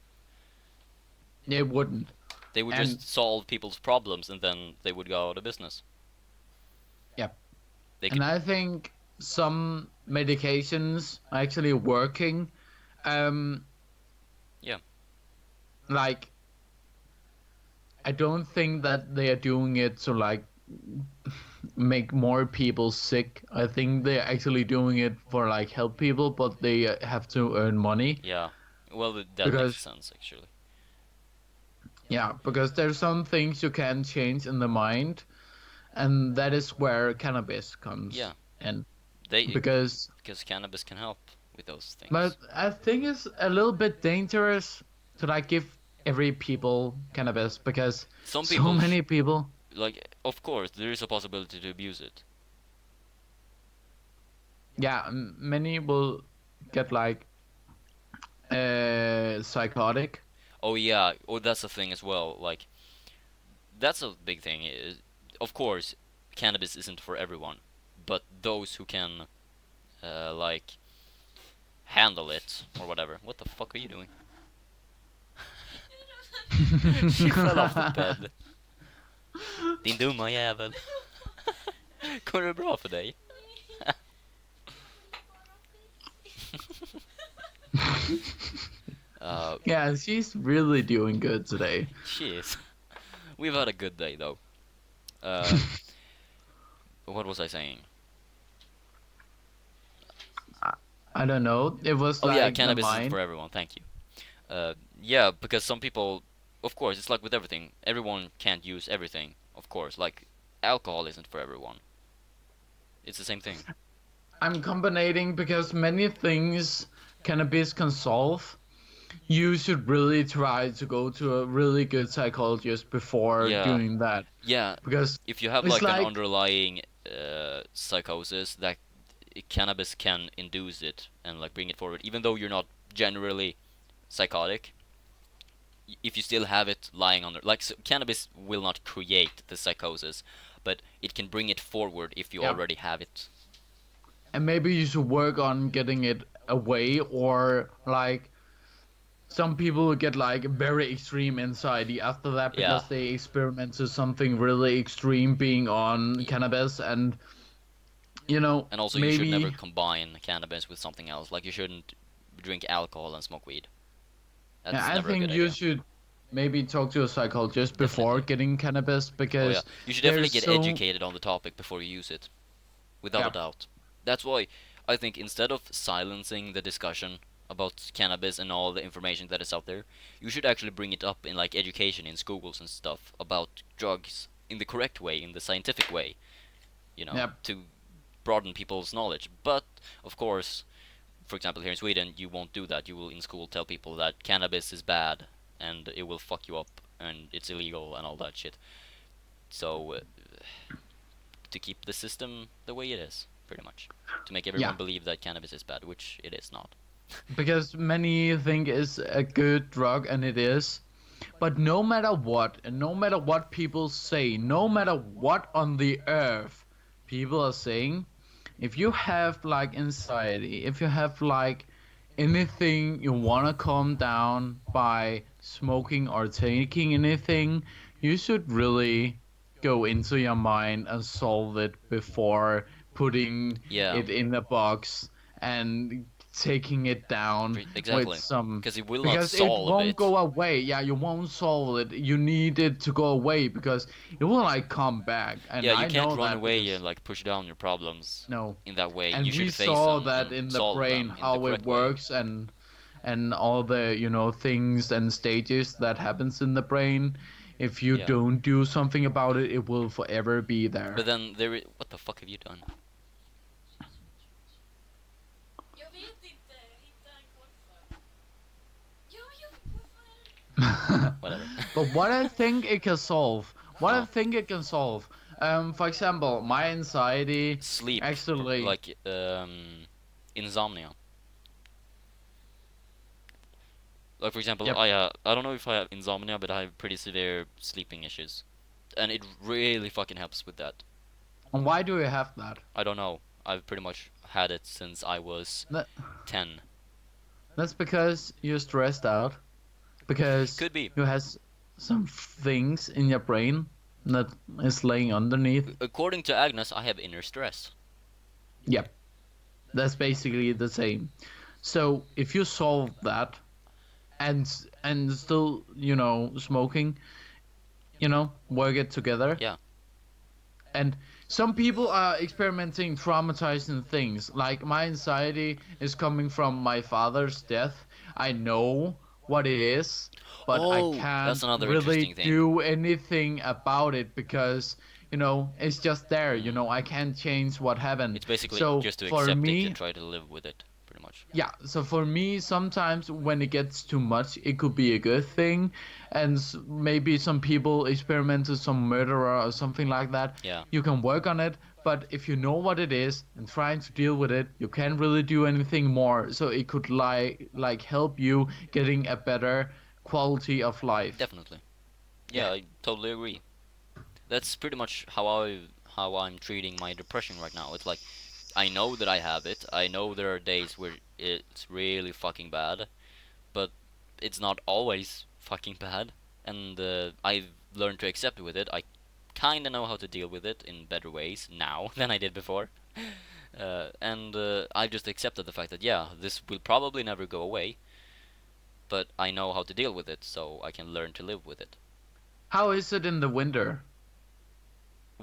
it wouldn't. They would And just solve people's problems and then they would go out of business. yeah, They and could, I think some medications are actually working. Um, Yeah. like I don't think that they are doing it to like make more people sick. I think they're actually doing it for like help people, but they have to earn money Yeah. Well, that makes because sense actually. yeah, because there's some things you can change in the mind, and that is where cannabis Yeah. comes in. They Because because cannabis can help with those but things. I think it's a little bit dangerous to like give every people cannabis because Some so people many people, like, of course, there is a possibility to abuse it. yeah, many will get like psychotic. Oh yeah, oh that's a thing as well. Like that's a big thing. Is of course, cannabis isn't for everyone, but those who can like handle it or whatever. What the fuck are you doing? She fell off the bed. Din dumma jävel. Går det bra för dig? uh, Yeah, she's really doing good today. she is. We've had a good day though. What was I saying? I I don't know. It was Oh yeah, like the cannabis isn't mind. for everyone. Thank you. Yeah, because some people, of course, it's like with everything. Everyone can't use everything, of course. Like alcohol isn't for everyone. It's the same thing. I'm combining because many things cannabis can solve. You should really try to go to a really good psychologist before Yeah, doing that yeah. because If you have it's like an like underlying psychosis, that cannabis can induce it and like bring it forward, even though you're not generally psychotic. If you still have it lying on there, like so, cannabis will not create the psychosis, but it can bring it forward if you yeah, already have it. and maybe you should work on getting it away or like some people get like very extreme anxiety after that Yeah, because they experimented something really extreme being on yeah. cannabis and And also, you should never maybe combine cannabis with something else. Like you shouldn't drink alcohol and smoke weed. yeah, That's I never a good think you idea. should maybe talk to a psychologist before Definitely. getting cannabis Oh yeah, because you should definitely there's get so educated on the topic before you use it, without a yeah doubt. That's why I think instead of silencing the discussion about cannabis and all the information that is out there, you should actually bring it up in like education in schools and stuff about drugs in the correct way, in the scientific way, yeah to broaden people's knowledge. But of course, for example, here in Sweden, you won't do that. You will in school tell people that cannabis is bad and it will fuck you up and it's illegal and all that shit. So to keep the system the way it is, pretty much, to make yeah everyone believe that cannabis is bad, which it is not. because many think it's a good drug and it is. But no matter what, and no matter what people say, no matter what on the earth people are saying, if you have like anxiety, if you have like anything you want to calm down by smoking or taking anything, you should really go into your mind and solve it before putting Yeah, it in a box and taking it down with exactly. some Because it will not because it solve won't it. go away. Yeah, you won't solve it. You need it to go away because it will like come back. And Yeah, you I can't know run that away and because like push down your problems no. in that way. You And we should face saw them that and in the solve brain them in the how it correct way. works and all the, things and stages that happens in the brain. If you Yeah. don't do something about it, it will forever be But there. then what the fuck have you done? Whatever. But what I think it can solve, what I Oh, think it can solve, for example, my anxiety sleep, actually, like insomnia. Like for example, yep. I don't know if I have insomnia, but I have pretty severe sleeping issues, and it really fucking helps with that. And why do you have that? I don't know. I've pretty much had it since I was That 10. that's because you're stressed out, because Could be. you has some things in your brain that is laying underneath. According to Agnes, I have inner stress. Yep. That's basically the same. So if you solve that and still, smoking, work it together. Yeah. And some people are experimenting traumatizing things. Like my anxiety is coming from my father's death. I know what it is, but I Oh, that's can't another really interesting thing. do anything about it because, it's just there. Mm. I can't change what happened. It's basically So just to for accept it me, and try to live with it, pretty much. yeah, so for me, sometimes when it gets too much, it could be a good thing. And maybe some people experiment with some murderer or something like that. Yeah, You can work on it, but if you know what it is and trying to deal with it, you can't really do anything more. So it could like help you getting a better quality of life. definitely. Yeah. Yeah, I totally agree. That's pretty much how I'm treating my depression right now. It's like I know that I have it. I know there are days where it's really fucking bad, but it's not always fucking bad. And I've learned to accept with it. I kind of know how to deal with it in better ways now than I did before. And I've just accepted the fact that yeah, this will probably never go away, but I know how to deal with it, so I can learn to live with it. How is it in the winter?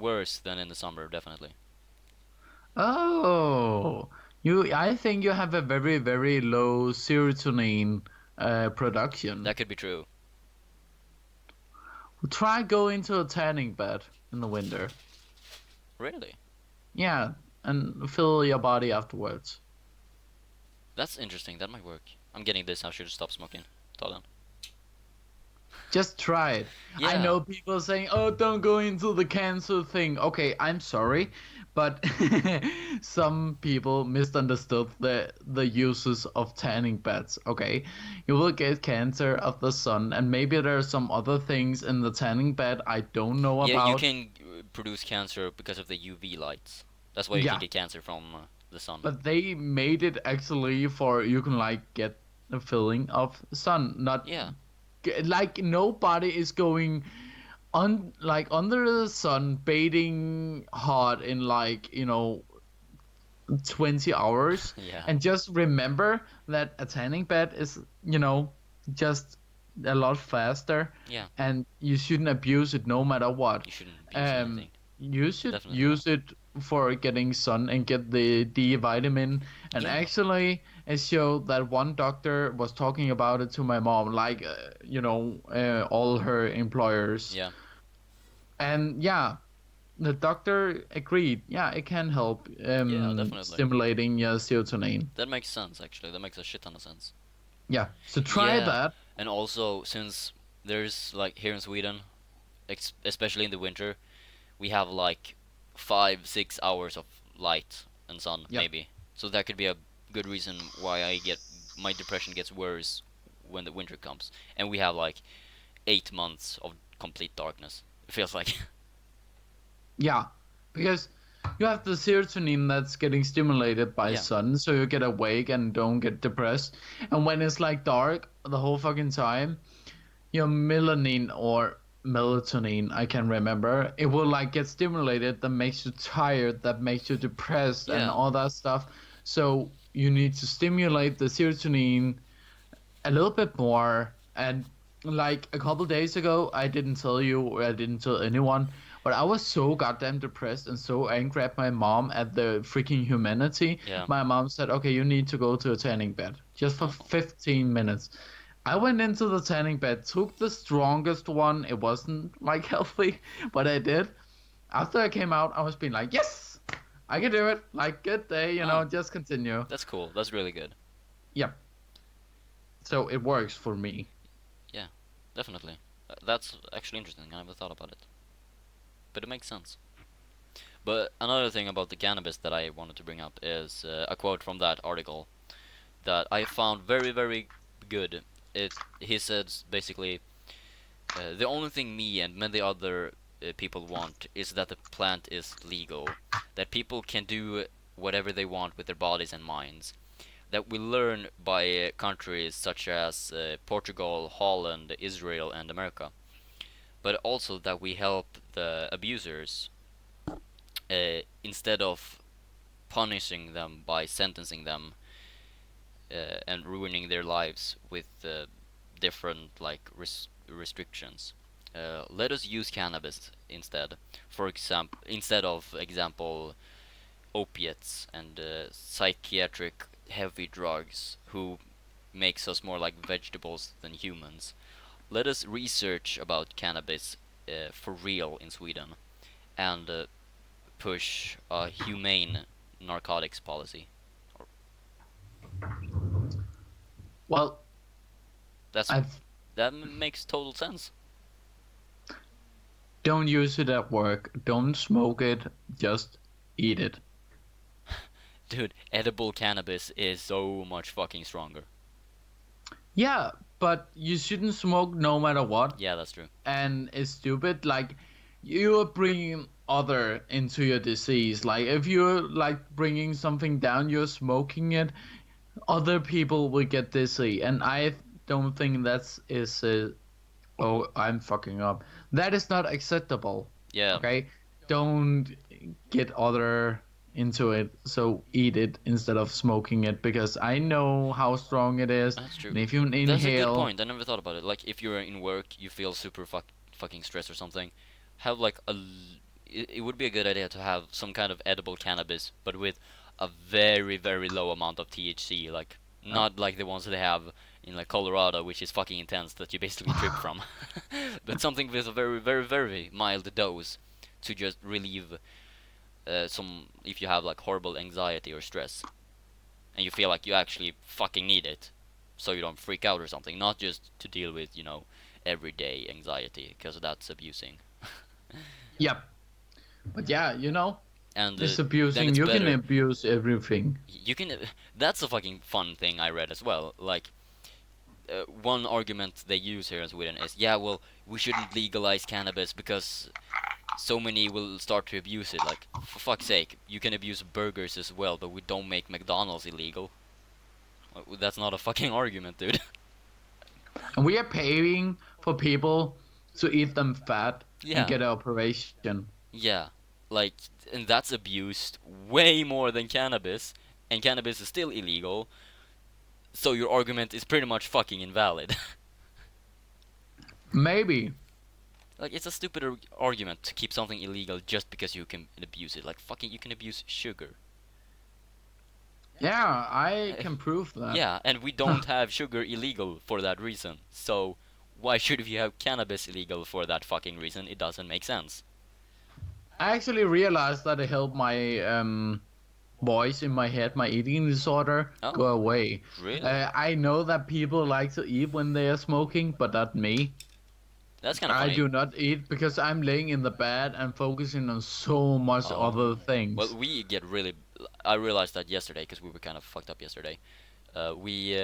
Worse than in the summer, definitely. Oh, I think you have a very, very low serotonin production. That could be true. Try go into a tanning bed in the winter. Really? Yeah, and feel your body afterwards. That's interesting. That might work. I'm getting this. I should stop smoking. Talen. Just try it. I Yeah. know people saying, "Oh, don't go into the cancer thing." Okay, I'm sorry, but some people misunderstood the uses of tanning beds. Okay, you will get cancer of the sun, and maybe there are some other things in the tanning bed I don't know Yeah, you about. can produce cancer because of the UV lights. That's why you can Yeah, get cancer from the sun. but they made it actually for you can like get a feeling of sun, not Yeah. like nobody is going on like under the sun bathing hot in like 20 hours. Yeah. And just remember that a tanning bed is just a lot faster, Yeah. and you shouldn't abuse it no matter what. You shouldn't abuse um anything. you should Definitely not. use it for getting sun and get the D vitamin. And Yeah. actually it showed that one doctor was talking about it to my mom, like all her employers. Yeah. And yeah, the doctor agreed. Yeah, it can help Yeah, definitely. stimulating your serotonin. That makes sense, actually. That makes a shit ton of sense. Yeah, so try Yeah. that. And also, since there's, like, here in Sweden, especially in the winter, we have, like, 5, 6 hours of light and sun, Yeah. maybe. So that could be a good reason why my depression gets worse when the winter comes. And we have, like, 8 months of complete darkness. It feels like. Yeah, because you have the serotonin that's getting stimulated by Yeah. sun, so you get awake and don't get depressed. And when it's like dark the whole fucking time, your melanin or melatonin, I can remember, it will like get stimulated, that makes you tired, that makes you depressed and Yeah. all that stuff. So you need to stimulate the serotonin a little bit more. And like a couple days ago, I didn't tell you, or I didn't tell anyone, but I was so goddamn depressed and so angry at my mom at the freaking humanity. Yeah. My mom said, "Okay, you need to go to a tanning bed just for Oh. 15 minutes." I went into the tanning bed, took the strongest one. It wasn't like healthy, but I did. After I came out, I was being like, "Yes, I can do it. Like, good day, Oh. just continue." That's cool. That's really good. Yep. So it works for me. Yeah. Definitely. That's actually interesting. I never thought about it. But it makes sense. But another thing about the cannabis that I wanted to bring up is a quote from that article that I found very, very good. He says basically, the only thing me and many other people want is that the plant is legal, that people can do whatever they want with their bodies and minds. That we learn by countries such as Portugal, Holland, Israel, and America, but also that we help the abusers instead of punishing them by sentencing them and ruining their lives with different like restrictions. Let us use cannabis instead. For example, instead of example opiates and psychiatric heavy drugs, who makes us more like vegetables than humans. Let us research about cannabis for real in Sweden and push a humane narcotics policy. Well, That's I that makes total sense. don't use it at work. Don't smoke it. Just eat it. Dude, edible cannabis is so much fucking stronger. Yeah, but you shouldn't smoke no matter what. Yeah, that's true. And it's stupid. Like you're bringing other into your disease. Like if you're like bringing something down, you're smoking it. Other people will get dizzy, and I don't think that's is. Oh, I'm fucking up. That is not acceptable. Yeah, Okay, don't get other into it. So eat it instead of smoking it because I know how strong it is. that's true. And if you That's a good inhale, point. I never thought about it. Like, if you're in work, you feel super fucking stressed or something, have like it would be a good idea to have some kind of edible cannabis, but with a very, very low amount of THC. Like, not like the ones that they have in like Colorado, which is fucking intense that you basically trip from. But something with a very, very, very mild dose to just relieve some if you have like horrible anxiety or stress and you feel like you actually fucking need it so you don't freak out or something, not just to deal with, everyday anxiety, because that's abusing. yep. But yeah, And it's then abusing. it's You can better. abuse everything. You can. That's a fucking fun thing I read as well. Like, one argument they use here in Sweden is, yeah, well, we shouldn't legalize cannabis because so many will start to abuse it. Like, for fuck's sake, you can abuse burgers as well, but we don't make McDonald's illegal. That's not a fucking argument, dude. And we are paying for people to eat them fat and Yeah, get an operation. yeah. Like, and that's abused way more than cannabis, and cannabis is still illegal, so your argument is pretty much fucking invalid. Maybe. Like, it's a stupid argument to keep something illegal just because you can abuse it. Like, fucking, you can abuse sugar. Yeah, I can prove that. Yeah, and we don't have sugar illegal for that reason. So, why should we have cannabis illegal for that fucking reason? It doesn't make sense. I actually realized that it helped my voice in my head, my eating disorder, Oh, go away. really? I know that people like to eat when they are smoking, but not me. That's kind of I funny. do not eat because I'm laying in the bed and focusing on so much other Oh. Well, things. we get really. I realized that yesterday because we were kind of fucked up yesterday. We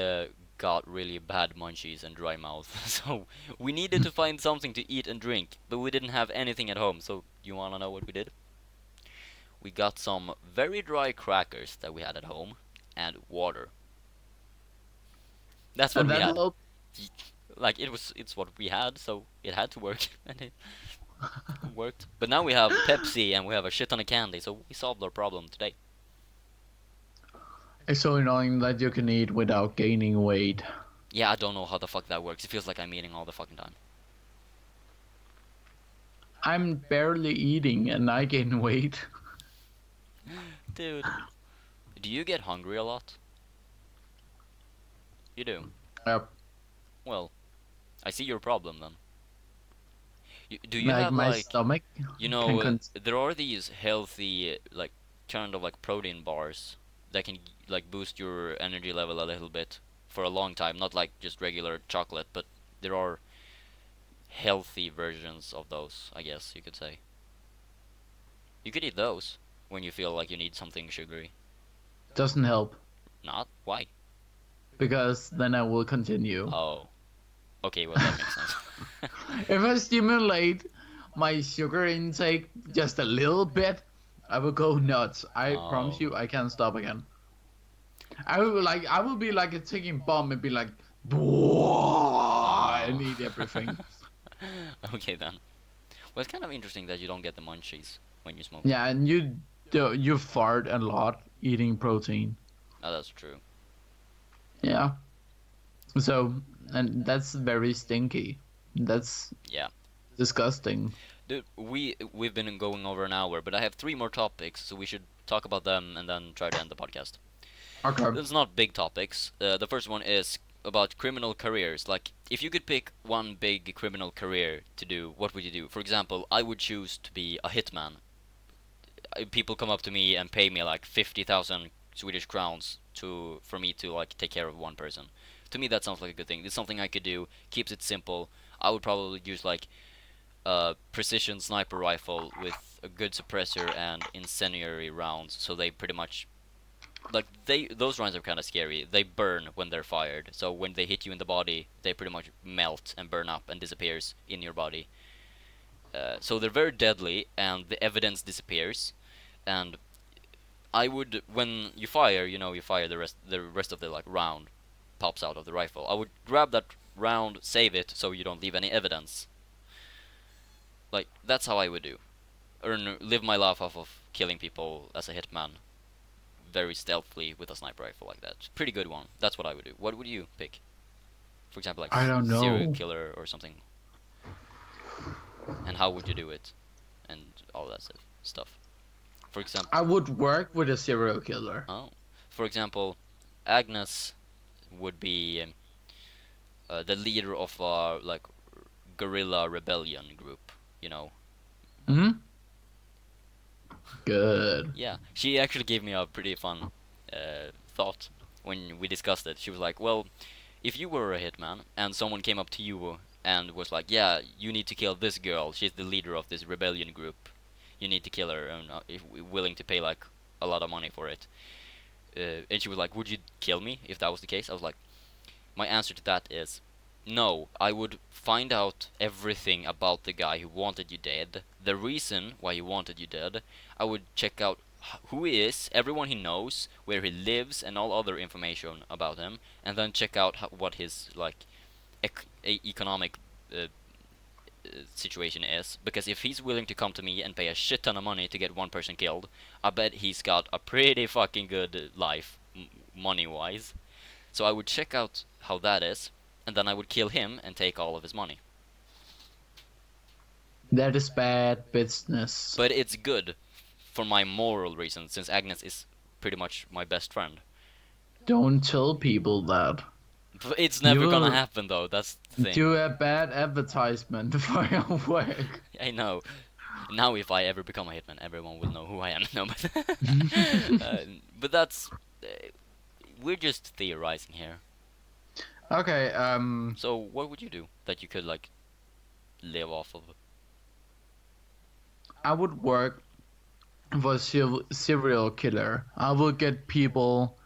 got really bad munchies and dry mouth, so we needed to find something to eat and drink, but we didn't have anything at home. So you wanna know what we did? We got some very dry crackers that we had at home and water. That's what And we that had. helped. Like, it's what we had, so it had to work, and it worked. But now we have Pepsi and we have a shit ton of candy, so we solved our problem today. It's so annoying that you can eat without gaining weight. Yeah, I don't know how the fuck that works. It feels like I'm eating all the fucking time. I'm barely eating and I gain weight. Dude, do you get hungry a lot? You do. Yep. Well, I see your problem then. Do you Like have my like, stomach can there are these healthy like kind of like protein bars that can like boost your energy level a little bit for a long time, not like just regular chocolate, but there are healthy versions of those, I guess you could say. You could eat those when you feel like you need something sugary. doesn't help Not? Why? because then I will continue. Oh. Okay, well that makes sense. If I stimulate my sugar intake just a little bit, I will go nuts. I promise Oh. you, I can't stop again. I will be like a ticking bomb and be like, I Oh. need everything. Okay then. Well, it's kind of interesting that you don't get the munchies when you smoke. Yeah, and you fart a lot eating protein. Oh, that's true. Yeah. So, and that's very stinky. That's Yeah. disgusting. Dude, we've been going over an hour, but I have three more topics, so we should talk about them and then try to end the podcast. Okay. It's not big topics. The first one is about criminal careers. Like, if you could pick one big criminal career to do, what would you do? For example, I would choose to be a hitman. People come up to me and pay me like 50,000 Swedish crowns to for me to like take care of one person. To me, that sounds like a good thing. It's something I could do. Keeps it simple. I would probably use like a precision sniper rifle with a good suppressor and incendiary rounds, so they pretty much like they those rounds are kind of scary. They burn when they're fired, so when they hit you in the body, they pretty much melt and burn up and disappears in your body. So they're very deadly, and the evidence disappears. And I would, when you fire, you fire the rest of the like round pops out of the rifle. I would grab that round, save it, so you don't leave any evidence. Like that's how I would do. Live my life off of killing people as a hitman, very stealthily with a sniper rifle like that. Pretty good one. That's what I would do. What would you pick? For example, like I don't serial know. killer or something. And how would you do it? And all that stuff. For example, I would work with a serial killer. oh, for example, Agnes would be the leader of a like guerrilla rebellion group. You know. Hmm. Good. Yeah, she actually gave me a pretty fun thought when we discussed it. She was like, "Well, if you were a hitman and someone came up to you and was like, "Yeah, you need to kill this girl. She's the leader of this rebellion group. You need to kill her, and if willing to pay like a lot of money for it." And she was like, "Would you kill me if that was the case?" I was like, "My answer to that is no. I would find out everything about the guy who wanted you dead, the reason why he wanted you dead. I would check out who he is, everyone he knows, where he lives, and all other information about him, and then check out what his like economic uh, situation is. Because if he's willing to come to me and pay a shit ton of money to get one person killed, I bet he's got a pretty fucking good life, money wise. So I would check out how that is, and then I would kill him and take all of his money. That is bad business. But it's good for my moral reasons, since Agnes is pretty much my best friend. Don't tell people that. It's You never gonna will happen though, that's the thing. do a bad advertisement for your work. I know. Now if I ever become a hitman, everyone will know who I am. No, but that's we're just theorizing here. Okay, So what would you do that you could like live off of? I would work for a serial killer. I would get people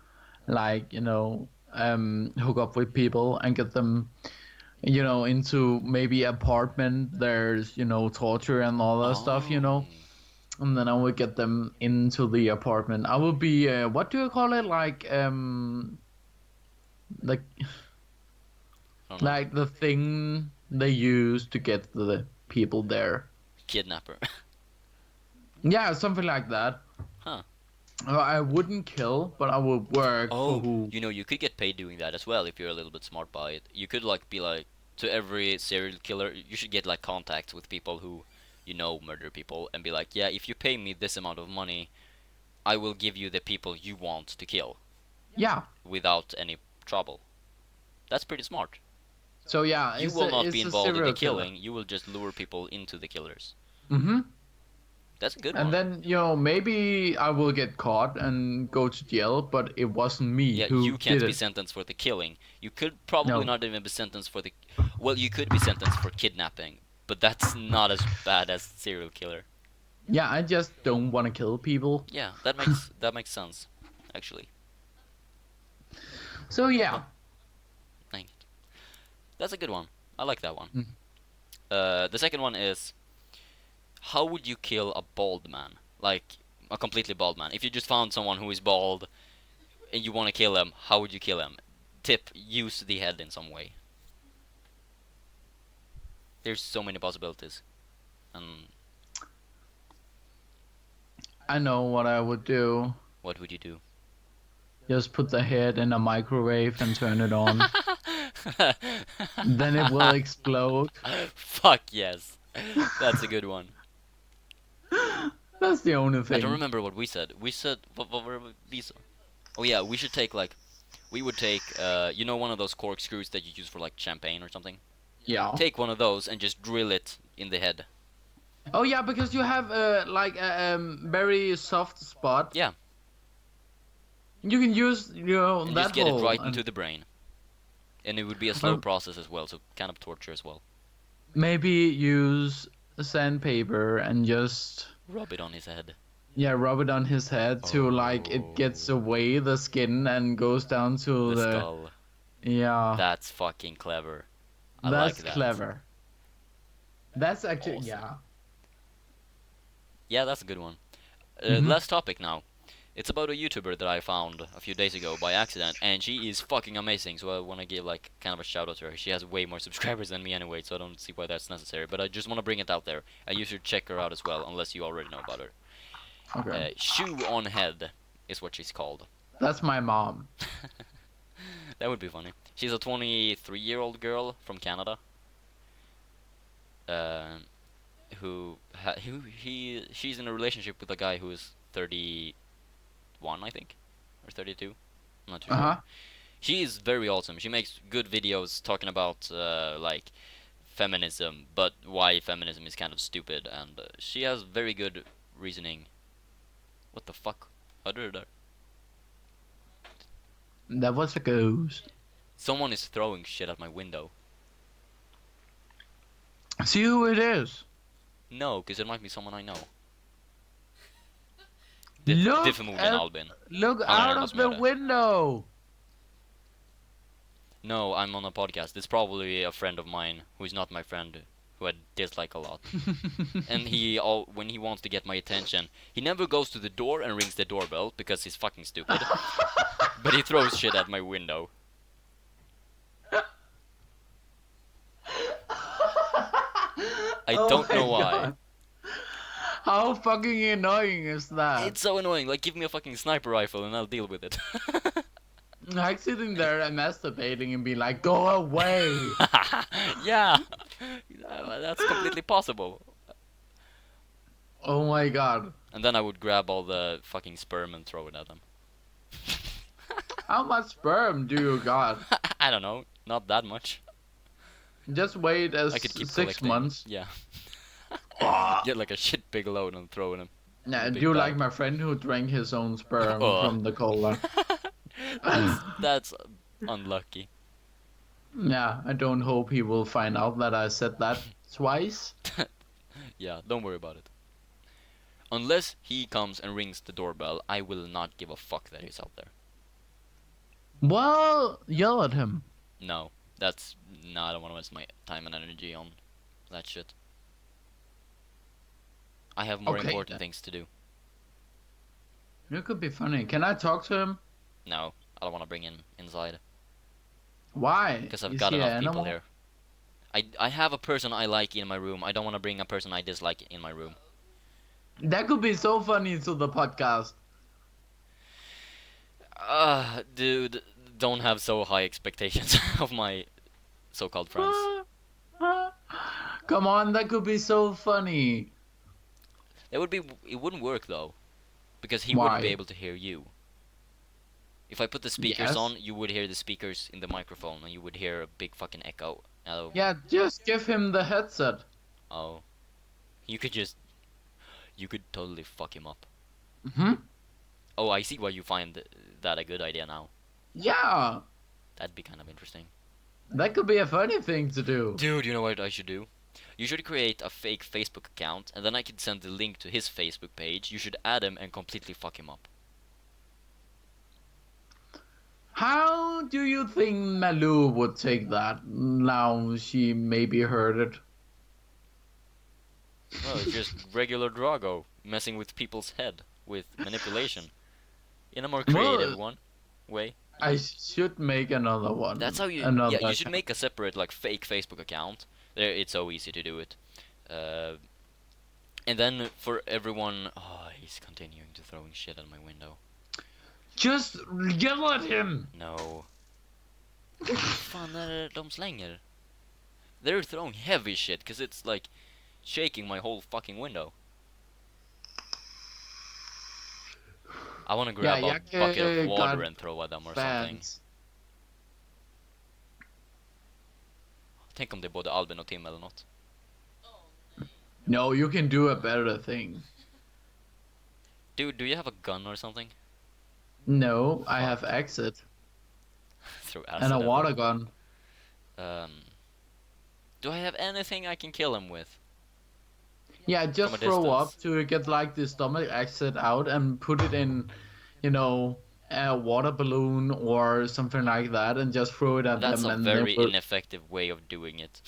like, hook up with people and get them, into maybe apartment. There's, torture and all that stuff. Oh, And then I would get them into the apartment. I would be, what do you call it? Like, I don't know. like the thing they use to get the people there. Kidnapper. Yeah, something like that. Huh. I wouldn't kill, but I would work for Oh, who. you could get paid doing that as well if you're a little bit smart by it. You could like be like to every serial killer, you should get like contacts with people who murder people and be like, "Yeah, if you pay me this amount of money, I will give you the people you want to kill Yeah. without any trouble." That's pretty smart. So yeah, You it's will a not be it's a involved in the serial killer. killing, you will just lure people into the killers. Mm-hmm. That's a good And one. then maybe I will get caught and go to jail, but it wasn't me Yeah, who you did can't be it. sentenced for the killing. You could probably No. not even be sentenced for the. Well, you could be sentenced for kidnapping, but that's not as bad as serial killer. Yeah, I just don't want to kill people. Yeah, that makes sense, actually. So Yeah, yeah. dang it. That's a good one. I like that one. Mm. The second one is how would you kill a bald man? Like a completely bald man. If you just found someone who is bald and you want to kill him, how would you kill him? Tip: use the head in some way. There's so many possibilities. And I know what I would do. What would you do? Just put the head in a microwave and turn it on. Then it will explode. Fuck yes. That's a good one. That's the only I don't thing. remember what we said. We said what were these? Oh yeah, we should take like we would take you know one of those corkscrews that you use for like champagne or something. Yeah. Take one of those and just drill it in the head. Oh yeah, because you have like a very soft spot. Yeah, You can use and just that get it hole right and into the brain. And it would be a slow or process as well, so kind of torture as well. maybe use sandpaper and just Rub it on his head. yeah rub it on his head to like it gets Oh, away the skin and goes down to the the skull. yeah. That's fucking clever. I like That's that. clever. That's actually Awesome. yeah. Yeah, that's a good one. Mhm. Last topic now. It's about a YouTuber that I found a few days ago by accident, and she is fucking amazing. So I want to give like kind of a shout out to her. She has way more subscribers than me anyway, so I don't see why that's necessary. But I just want to bring it out there, and you should check her out as well, unless you already know about her. Okay. Shoe on Head is what she's called. That's my mom. That would be funny. She's a 23-year-old girl from Canada. Uh, she's in a relationship with a guy who is 31, I think, or 32. I'm not too sure. Uh-huh. She is very awesome. She makes good videos talking about like feminism, but why feminism is kind of stupid, and she has very good reasoning. What the fuck? How did that? That was a ghost. Someone is throwing shit at my window. See who it is. No, because it might be someone I know. Det är Look förmodligen at Albin. look Han är out den of som the gör det. window. No, I'm on a podcast. It's probably a friend of mine who is not my friend, who I dislike a lot. And when he wants to get my attention, he never goes to the door and rings the doorbell because he's fucking stupid. But he throws shit at my window. I Oh don't my know why. God. How fucking annoying is that? It's so annoying. Like, give me a fucking sniper rifle and I'll deal with it. Like sitting there and masturbating and be like, go away. Yeah, that's completely possible. Oh my God. And then I would grab all the fucking sperm and throw it at them. How much sperm do you got? I don't know, not that much. Just wait as I could keep 6 collecting. months. Yeah. Ah. Get like a shit big load and throw them. Yeah, Big do you like bag. my friend who drank his own sperm Oh. from the cola? That's unlucky. Yeah, I don't hope he will find out that I said that twice. Yeah, don't worry about it. Unless he comes and rings the doorbell, I will not give a fuck that he's out there. Well, yell at him. No, I don't want to waste my time and energy on that shit. I have more Okay, important then. things to do. You could be funny. Can I talk to him? No, I don't want to bring him inside Why? because I've Is got he an enough people animal? here. I have a person I like in my room. I don't want to bring a person I dislike in my room. That could be so funny to the podcast. Dude, don't have so high expectations of my so-called friends. Come on, that could be so funny. It wouldn't work though, because he wouldn't be Why? able to hear you. If I put the speakers Yes. on, you would hear the speakers in the microphone, and you would hear a big fucking echo. Oh, Yeah, just give him the headset. oh, you could totally fuck him up. Hmm? Oh, I see why you find that a good idea now. Yeah, That'd be kind of interesting. that could be a funny thing to do. Dude, you know what I should do? You should create a fake Facebook account, and then I could send the link to his Facebook page. You should add him and completely fuck him up. How do you think Malou would take that now she maybe heard it? Well, just regular Drago messing with people's head with manipulation in a more creative way. I should make another one. That's how you. Another Yeah, you should account. make a separate like fake Facebook account. There, it's so easy to do it. And then for everyone, oh, he's continuing to throwing shit at my window. Just yell at him! No. Vad fan är det de slänger? They're throwing heavy shit, cause it's like shaking my whole fucking window. I wanna Yeah, grab a bucket of Jakke water got and throw at them or something. fans. Tänk om det är både Albin och Tim eller något. No, you can do a better thing. Dude, do you have a gun or something? No, I Fuck. have exit. Throw acid And a at water them. gun. Do I have anything I can kill him with? Yeah, just throw up distance. to get like the stomach exit out and put it in, you know, a water balloon or something like that, and just throw it at That's them, a and they very will. ineffective way of doing it.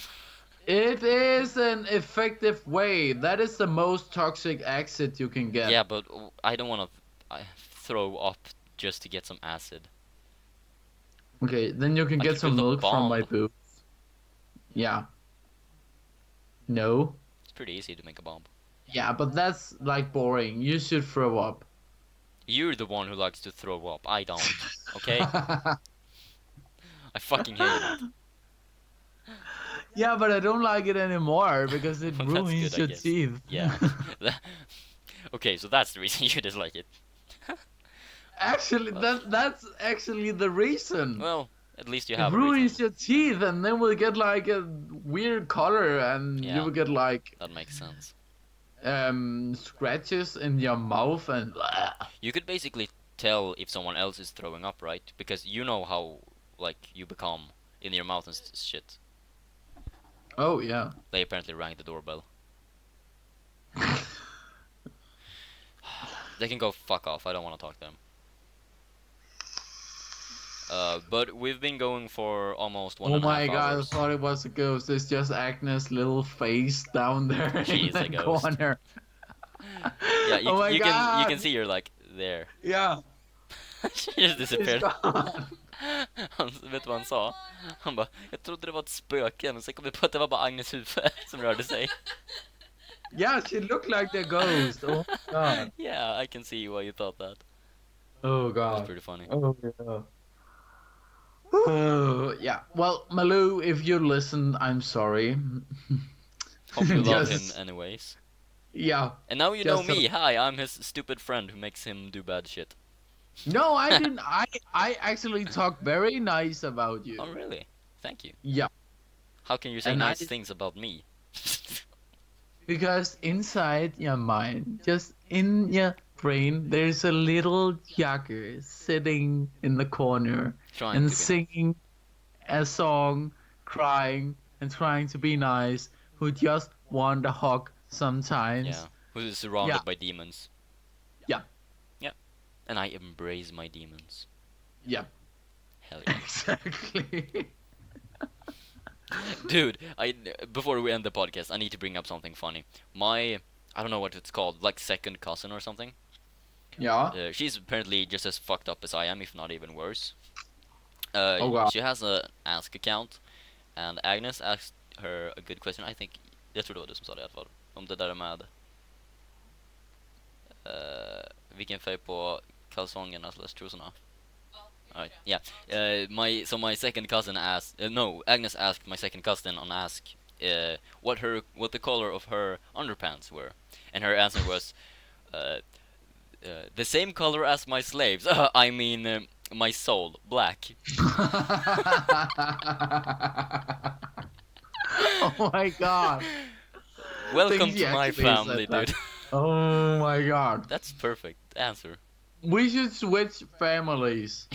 It is an effective way. That is the most toxic exit you can get. Yeah, but I don't want to throw up just to get some acid. Okay, then you can I get could some build a milk from my bomb. boots. Yeah. No. It's pretty easy to make a bomb. Yeah, but that's like boring. You should throw up. You're the one who likes to throw up. I don't. Okay? I fucking hate it. Yeah, but I don't like it anymore because it Well, that's ruins good, I your guess. teeth. Yeah. Okay, so that's the reason you dislike it. Actually, that's actually the reason. Well, at least you It have a ruins reason. your teeth, and then we'll get like a weird color, and you Yeah. will get like That makes sense. scratches in your mouth, and You could basically tell if someone else is throwing up, right? Because you know how, like, you become in your mouth and shit. oh yeah. They apparently rang the doorbell. They can go fuck off. I don't want to talk to them. But we've been going for almost one Oh and a half my god, I hours. thought it was a ghost. It's just Agnes' little face down there She in is a the ghost. corner. Yeah, you, Oh my you god. can see her like there. Yeah, She just it's disappeared. gone. Vet du vad han sa? Han bara, jag trodde det var ett spöke, men sen kom vi på att det var bara Agnes huvud som rörde sig. Yeah, she looked like the ghost. Oh my god. Yeah, I can see why you thought that. Oh That was god. pretty funny. Oh yeah. Oh yeah. Well, Malou, if you listen, I'm sorry. Hope you love him Just- anyways. Yeah. And now you know Just me. Hi, I'm his stupid friend who makes him do bad shit. No, I didn't. I actually talk very nice about you. Oh, really? Thank you. Yeah, How can you say And nice I- things about me? because inside your mind, just in your brain, there's a little Jakke sitting in the corner Trying and to be singing a song, crying and trying to be nice, who just want a hug sometimes. Yeah. Who is surrounded Yeah. by demons. Yeah. Yeah. And I embrace my demons. Yeah, Hell yeah. exactly. Dude, before we end the podcast, I need to bring up something funny. I don't know what it's called, like second cousin or something. Yeah. She's apparently just as fucked up as I am, if not even worse. Oh, God. She has a Ask account, and Agnes asked her a good question. I think, jag tror det var du som sa det i alla fall. Om det där med vilken färg på kalsongerna slash trosorna. Alright, yeah. My second cousin asked, no, Agnes asked my second cousin on Ask what the color of her underpants were, and her answer was the same color as my slaves. I mean my soul, black. Oh my god. Welcome Think he to my actually said family, that. dude. Oh my god. That's perfect answer. We should switch families.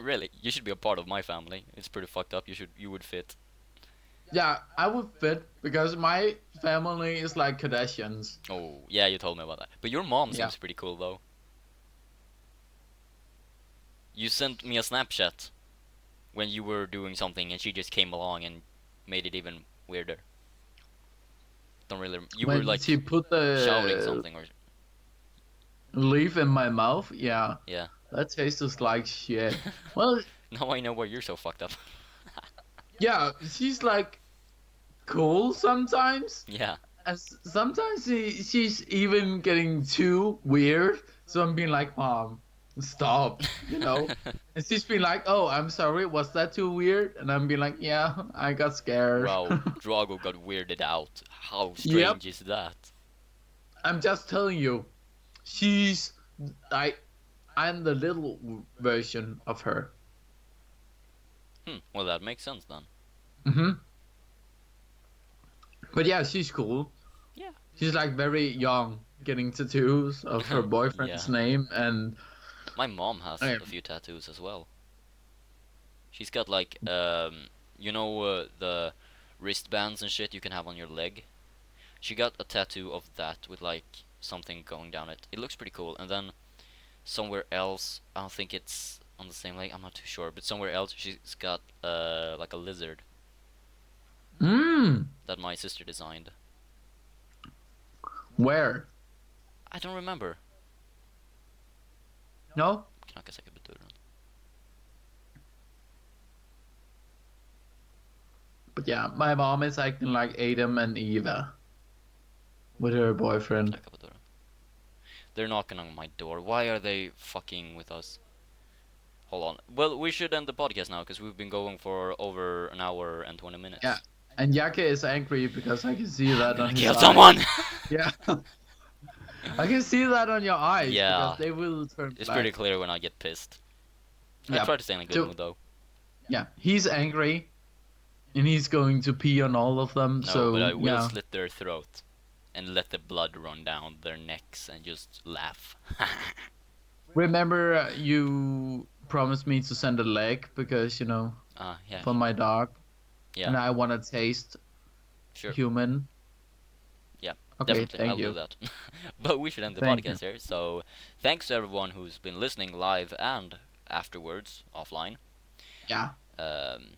Really, you should be a part of my family. It's pretty fucked up. You would fit. Yeah, I would fit because my family is like Kardashians. Oh, yeah, you told me about that. But your mom seems Yeah. pretty cool, though. You sent me a Snapchat when you were doing something, and she just came along and made it even weirder. Don't really. You When were like she put the shouting something, or leaf in my mouth, yeah. yeah. That tastes like shit. Well, Now I know why you're so fucked up. yeah, she's like cool sometimes. Yeah. And sometimes she's even getting too weird. So I'm being like, Mom, stop, And she's been like, oh, I'm sorry, was that too weird? And I'm being like, yeah, I got scared. Wow, Drago got weirded out. How Yep, strange is that? I'm just telling you, she's I I'm the little version of her. Well, that makes sense then. Hmm. But yeah, she's cool. Yeah. She's like very young, getting tattoos of her boyfriend's Yeah. name, and My mom has uh, a few tattoos as well. She's got like the wristbands and shit you can have on your leg. She got a tattoo of that with like something going down it. It looks pretty cool. And then somewhere else, I don't think it's on the same leg. I'm not too sure, but somewhere else she's got like a lizard mm, that my sister designed. where? I don't remember. No, Knacka säkert på dörren. but yeah, my mom is acting like Adam and Eva with her boyfriend. Knacka på dörren. They're knocking on my door. Why are they fucking with us? Hold on. Well, we should end the podcast now because we've been going for over an hour and 20 Yeah, minutes. and Jakke is angry because I can see I'm that gonna on his kill eyes. someone! Yeah, I can see that on your eyes because Yeah, they will turn it's pretty black. clear when I get pissed. I Yeah. try to stay in a good So mood though. yeah, he's angry and he's going to pee on all of them. No, but So I will yeah. slit their throat and let the blood run down their necks and just laugh. Remember, you promised me to send a leg because Yeah, for my dog, yeah, and I want to taste sure. human. Yeah, Okay, definitely. thank I'll do you, that. But we should end the thank you. podcast here. So, thanks to everyone who's been listening live and afterwards, offline. Yeah. Um,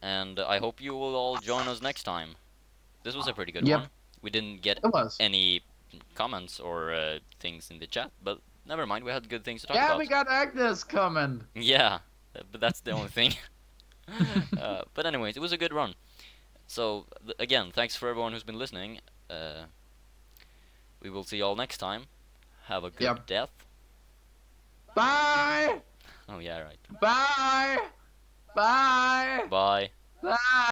and I hope you will all join us next time. This was a pretty good Yep, one. We didn't get it was. any comments or things in the chat, but never mind. We had good things to talk Yeah, we about. got Agnes coming. Yeah, but that's the only thing. But anyways, it was a good run. So again, thanks for everyone who's been listening. Uh, we will see y'all next time. Have a good Yep. death. Bye. Oh yeah, right. Bye. Bye. Bye. Bye.